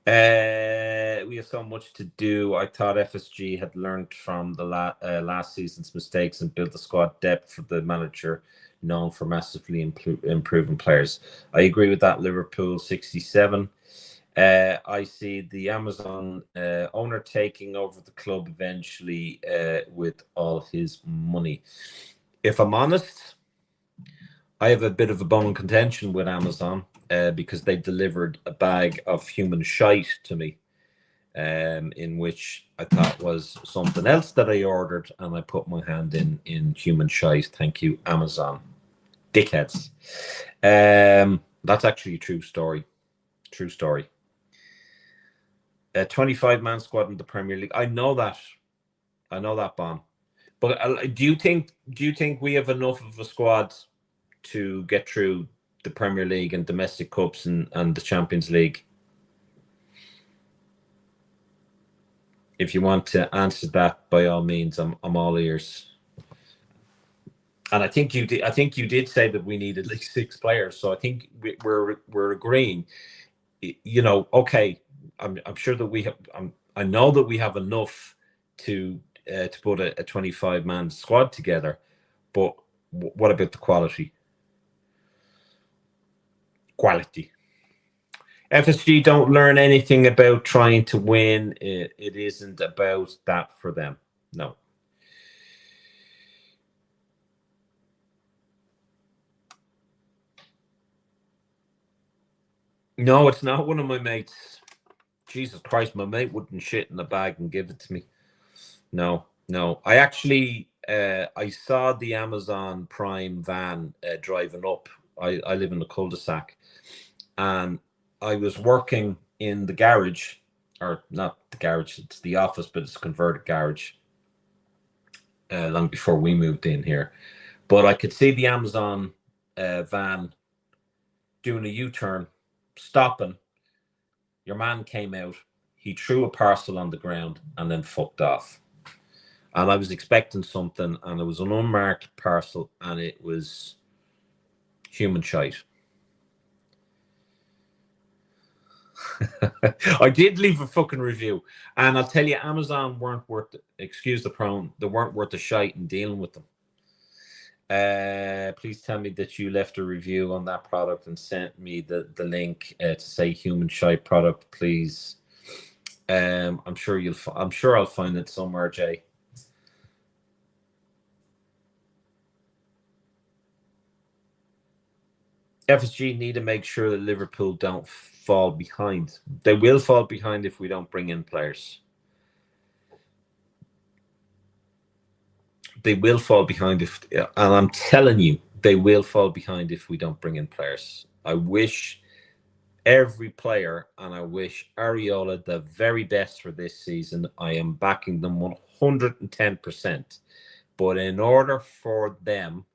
We have so much to do. I thought FSG had learned from the last season's mistakes and built the squad depth for the manager known for massively improving players. I agree with that. Liverpool 67. I see the Amazon owner taking over the club eventually with all his money. If I'm honest, I have a bit of a bone in contention with Amazon because they delivered a bag of human shite to me, in which I thought was something else that I ordered, and I put my hand in human shite. Thank you, Amazon. Dickheads. That's actually a true story. True story. A 25-man squad in the Premier League. I know that, Bon. But do you think we have enough of a squad to get through the Premier League and domestic cups and the Champions League? If you want to answer that, by all means, I'm all ears. And I think you did say that we need at least 6 players. So I think we're agreeing. You know, okay. I'm sure that we have. I know that we have enough to put a 25-man squad together. But what about the quality? Quality. FSG don't learn anything about trying to win. It isn't about that for them. No. No, it's not one of my mates. Jesus Christ, my mate wouldn't shit in the bag and give it to me. No. I actually, I saw the Amazon Prime van driving up. I live in the cul-de-sac, and I was working in the garage, or not the garage, it's the office, but it's a converted garage, long before we moved in here. But I could see the Amazon van doing a U-turn, stopping. Your man came out, he threw a parcel on the ground and then fucked off. And I was expecting something, and it was an unmarked parcel, and it was human shite. I did leave a fucking review, and I'll tell you, Amazon weren't worth, excuse the pronoun, they weren't worth the shite in dealing with them. Please tell me that you left a review on that product and sent me the link to say human shite product, please. I'm sure I'll find it somewhere, Jay. FSG need to make sure that Liverpool don't fall behind. They will fall behind if we don't bring in players. They will fall behind and I'm telling you, they will fall behind if we don't bring in players. I wish every player, and I wish Areola the very best for this season. I am backing them 110%. But in order for them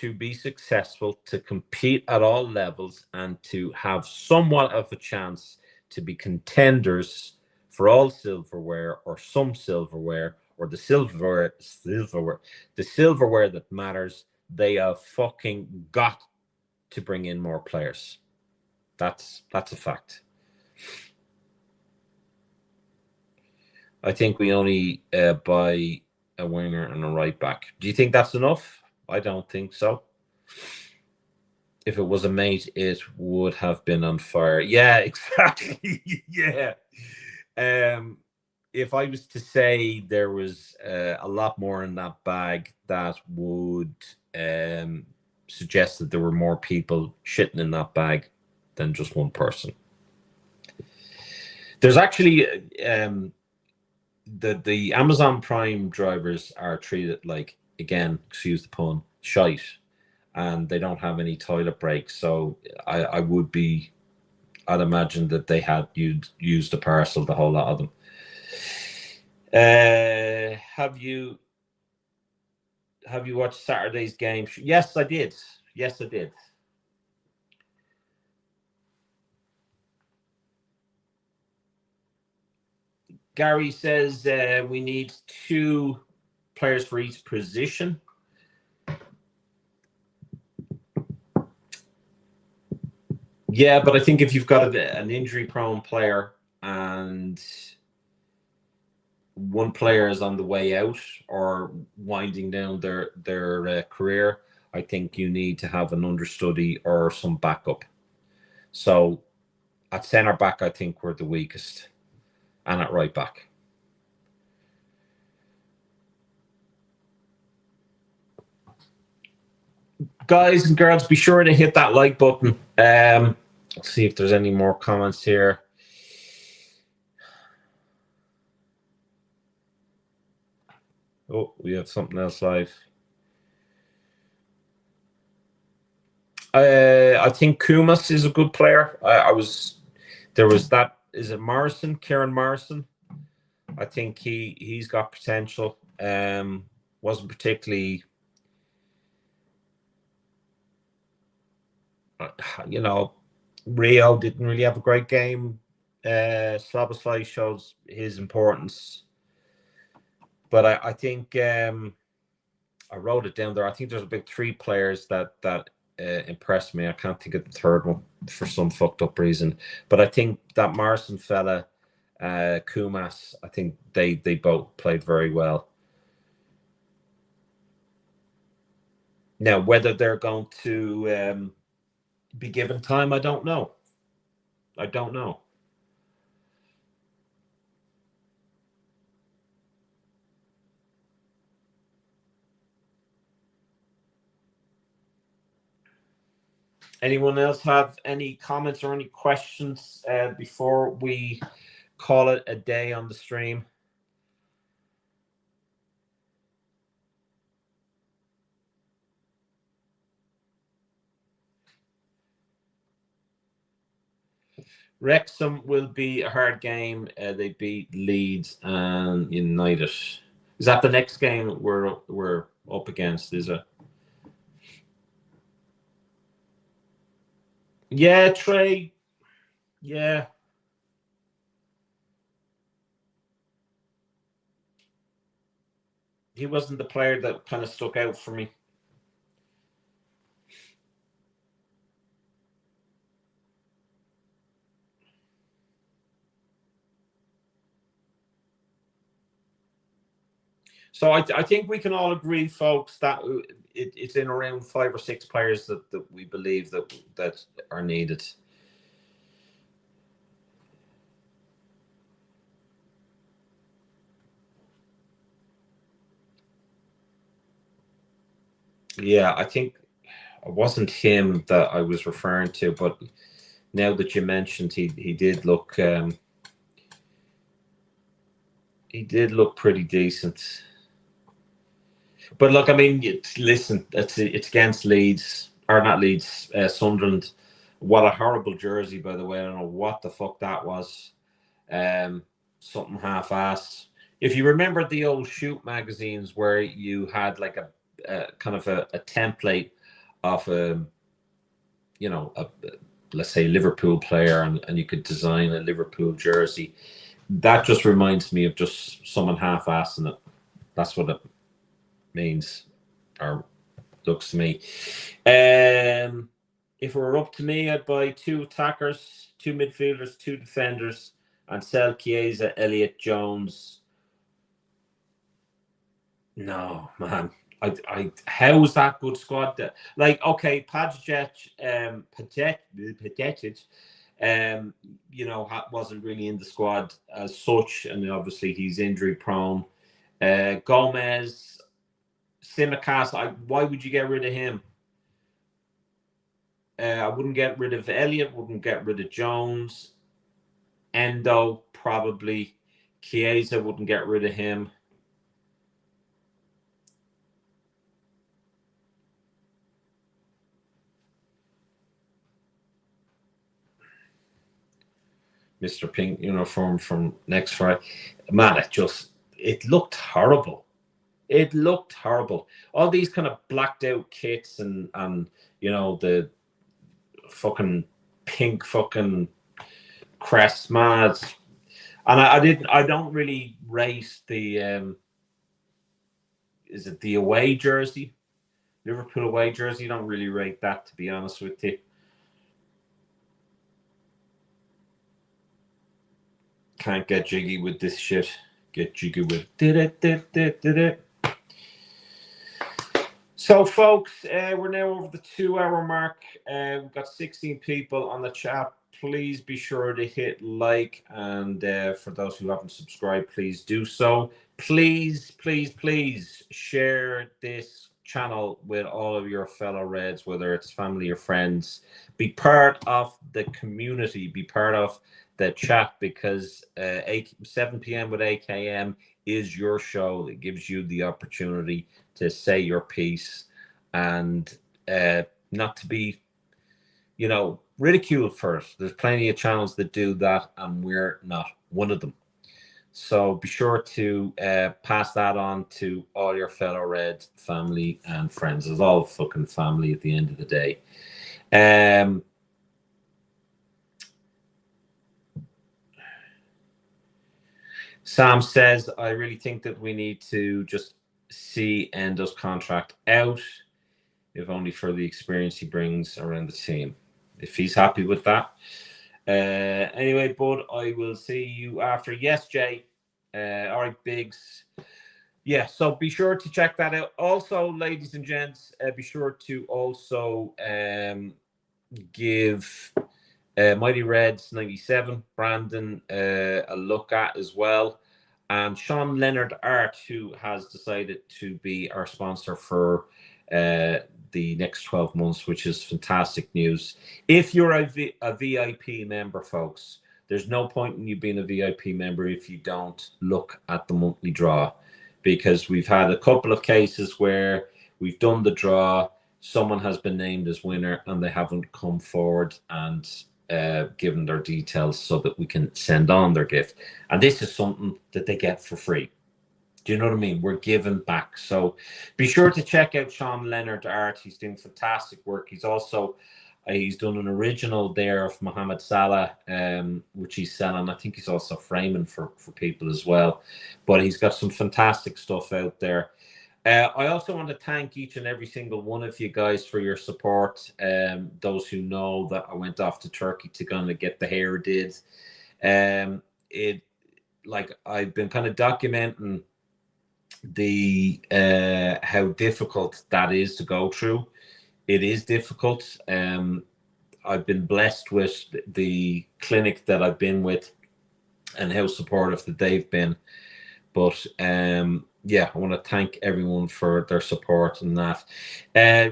to be successful, to compete at all levels, and to have somewhat of a chance to be contenders for all silverware or some silverware, or the silverware that matters, they have fucking got to bring in more players. That's a fact. I think we only buy a winger and a right back. Do you think that's enough? I don't think so. If it was a mate, it would have been on fire. Yeah, exactly. Yeah. If I was to say there was a lot more in that bag that would suggested there were more people shitting in that bag than just one person. There's actually the Amazon Prime drivers are treated like, again, excuse the pun, shite, and they don't have any toilet breaks. So I'd imagine that they had used the parcel, the whole lot of them. Have you watched Saturday's game? Yes, I did. Yes, I did. Gary says we need 2 players for each position. Yeah, but I think if you've got an injury-prone player and one player is on the way out or winding down their career, I think you need to have an understudy or some backup. So at centre back, I think we're the weakest, and at right back. Guys and girls, be sure to hit that like button. Let's see if there's any more comments here. Oh, we have something else live. I think Kumas is a good player. There was that. Is it Morrison? Kieran Morrison. I think he's got potential. Wasn't particularly, Rio didn't really have a great game. Szoboszlai shows his importance. But I think I wrote it down there. I think there's about 3 players that impressed me. I can't think of the third one for some fucked up reason. But I think that Morrison fella, Kumas, I think they both played very well. Now, whether they're going to be given time, I don't know. I don't know. Anyone else have any comments or any questions before we call it a day on the stream? Wrexham will be a hard game. They beat Leeds and United. Is that the next game we're up against? Is it? Yeah, Trey. Yeah. He wasn't the player that kind of stuck out for me. So I think we can all agree, folks, that it's in around 5 or 6 players that we believe that are needed. Yeah, I think it wasn't him that I was referring to, but now that you mentioned, he did look pretty decent. But look, I mean, listen, it's against Leeds, or not Leeds, Sunderland. What a horrible jersey, by the way. I don't know what the fuck that was. Something half-assed. If you remember the old Shoot magazines where you had like a kind of a template of let's say Liverpool player, and you could design a Liverpool jersey. That just reminds me of just someone half-assing it. That's what it means, or looks to me. If it were up to me, I'd buy 2 attackers, 2 midfielders, 2 defenders, and sell Chiesa, Elliott, Jones. No, man. How is that good squad? Like, okay, Pajic, wasn't really in the squad as such, and obviously he's injury prone. Gomez, Simicast, why would you get rid of him? I wouldn't get rid of Elliott, wouldn't get rid of Jones. Endo, probably. Chiesa, wouldn't get rid of him. Mr. Pink uniform from next Friday. Man, it looked horrible. It looked horrible. All these kind of blacked out kits and the fucking pink fucking crest mads. And I don't really rate the is it the away jersey? Liverpool away jersey? Don't really rate that, to be honest with you. Can't get jiggy with this shit. Get jiggy with it. So, folks, we're now over the 2-hour mark. We've got 16 people on the chat. Please be sure to hit like, and for those who haven't subscribed, please do so. Please, please, please share this channel with all of your fellow Reds, whether it's family or friends. Be part of the community. Be part of the chat, because 7 p.m. with AKM is your show. It gives you the opportunity to say your piece and not to be, ridiculed for it. There's plenty of channels that do that, and we're not one of them. So be sure to pass that on to all your fellow Reds, family and friends. It's all fucking family at the end of the day. Sam says, I really think that we need to just see Endo's contract out, if only for the experience he brings around the team. If he's happy with that. Anyway, Bud, I will see you after. Yes, Jay. All right, Biggs. Yeah, so be sure to check that out. Also, ladies and gents, be sure to also give Mighty Reds 97, Brandon, a look at as well. And Sean Leonard Art, who has decided to be our sponsor for the next 12 months, which is fantastic news. If you're a VIP member, folks, there's no point in you being a VIP member if you don't look at the monthly draw, because we've had a couple of cases where we've done the draw, someone has been named as winner, and they haven't come forward and given their details so that we can send on their gift. And this is something that they get for free. Do you know what I mean? We're giving back. So be sure to check out Sean Leonard Art. He's doing fantastic work. He's also he's done an original there of Mohamed Salah, which he's selling. I think he's also framing for people as well. But he's got some fantastic stuff out there. I also want to thank each and every single one of you guys for your support. Those who know that I went off to Turkey to kind of get the hair did. I've been kind of documenting the how difficult that is to go through. It is difficult. I've been blessed with the clinic that I've been with and how supportive that they've been. But yeah, I want to thank everyone for their support and that.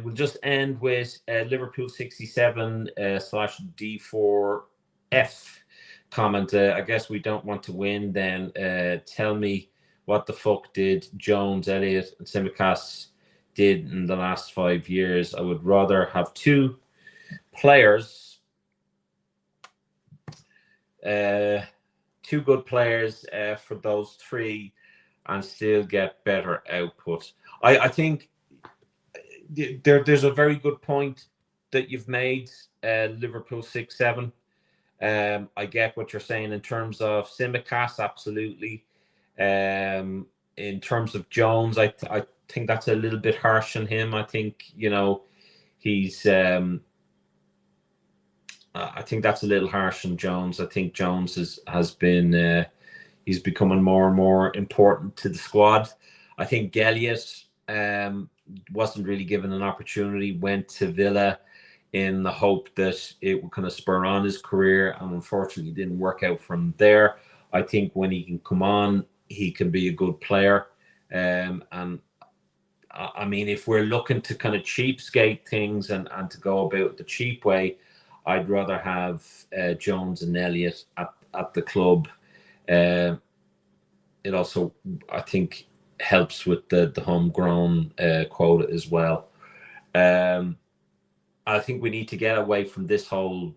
We'll just end with Liverpool 67 /D4F comment. I guess we don't want to win then. Tell me what the fuck did Jones, Elliott and Simicast did in the last 5 years. I would rather have two players, two good players for those three, and still get better output. I think there's a very good point that you've made, Liverpool 6-7. I get what you're saying in terms of Simicast, absolutely. In terms of Jones, I think that's a little bit harsh on him. I think, he's I think that's a little harsh on Jones. I think Jones has been he's becoming more and more important to the squad. I think Elliott wasn't really given an opportunity, went to Villa in the hope that it would kind of spur on his career, and unfortunately didn't work out from there. I think when he can come on, he can be a good player. And I mean, if we're looking to kind of cheapskate things and to go about the cheap way, I'd rather have Jones and Elliott at the club. It also, I think, helps with the homegrown quota as well. I think we need to get away from this whole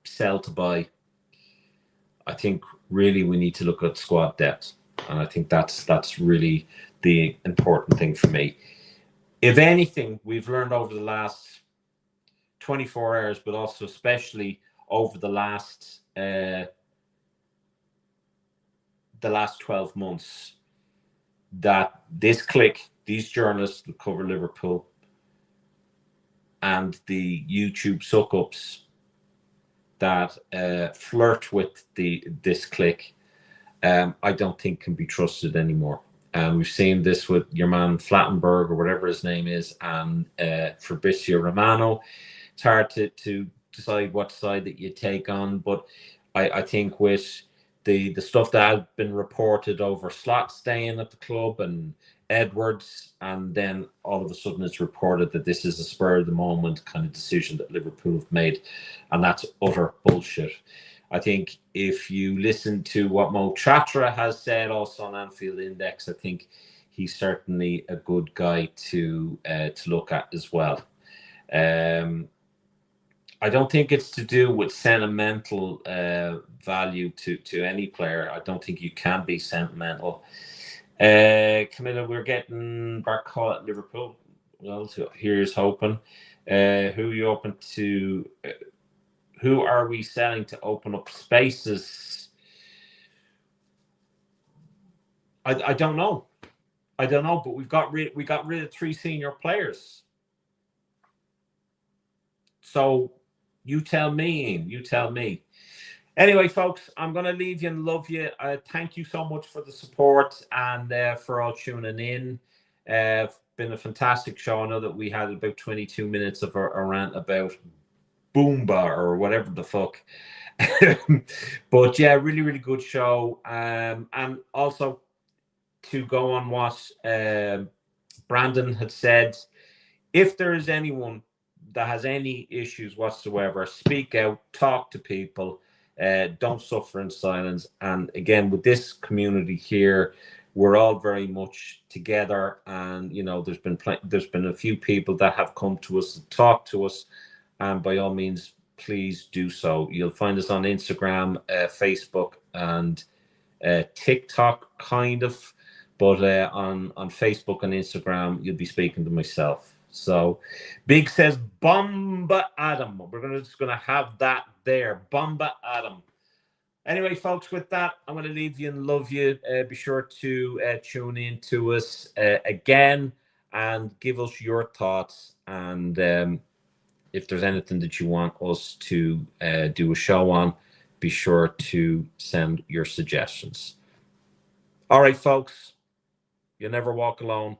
sell to buy. I think really we need to look at squad depth, and I think that's really the important thing for me. If anything, we've learned over the last 24 hours, but also especially over the last 12 months, that this clique, these journalists that cover Liverpool, and the YouTube suck-ups that flirt with this clique, I don't think can be trusted anymore. We've seen this with your man Flattenberg, or whatever his name is, and Fabrizio Romano. It's hard to decide what side that you take on, but I think with the stuff that has been reported over Slot staying at the club and Edwards, and then all of a sudden it's reported that this is a spur of the moment kind of decision that Liverpool have made, and that's utter bullshit. I think if you listen to what Mo Chatra has said also on Anfield Index, I think he's certainly a good guy to look at as well. I don't think it's to do with sentimental value to any player. I don't think you can be sentimental. Camilla, we're getting back call at Liverpool. Well, so here's hoping. Who are you open to? Who are we selling to open up spaces? I don't know. I don't know, but we got rid of 3 senior players. So you tell me. You tell me. Anyway, folks, I'm going to leave you and love you. Thank you so much for the support and for all tuning in. Been a fantastic show. I know that we had about 22 minutes of a rant about Boomba or whatever the fuck. But yeah, really, really good show. And also to go on what Brandon had said, if there is anyone that has any issues whatsoever, speak out, talk to people. Don't suffer in silence. And again, with this community here, we're all very much together. And you know, there's been a few people that have come to us and talked to us. And by all means, please do so. You'll find us on Instagram, Facebook, and TikTok, kind of. But on Facebook and Instagram, you'll be speaking to myself. So Big says Bomba Adam. We're just gonna have that there. Bomba Adam. Anyway, folks, with that, I'm gonna leave you and love you. Be sure to tune in to us again and give us your thoughts. And if there's anything that you want us to do a show on, be sure to send your suggestions. All right, folks, you never walk alone.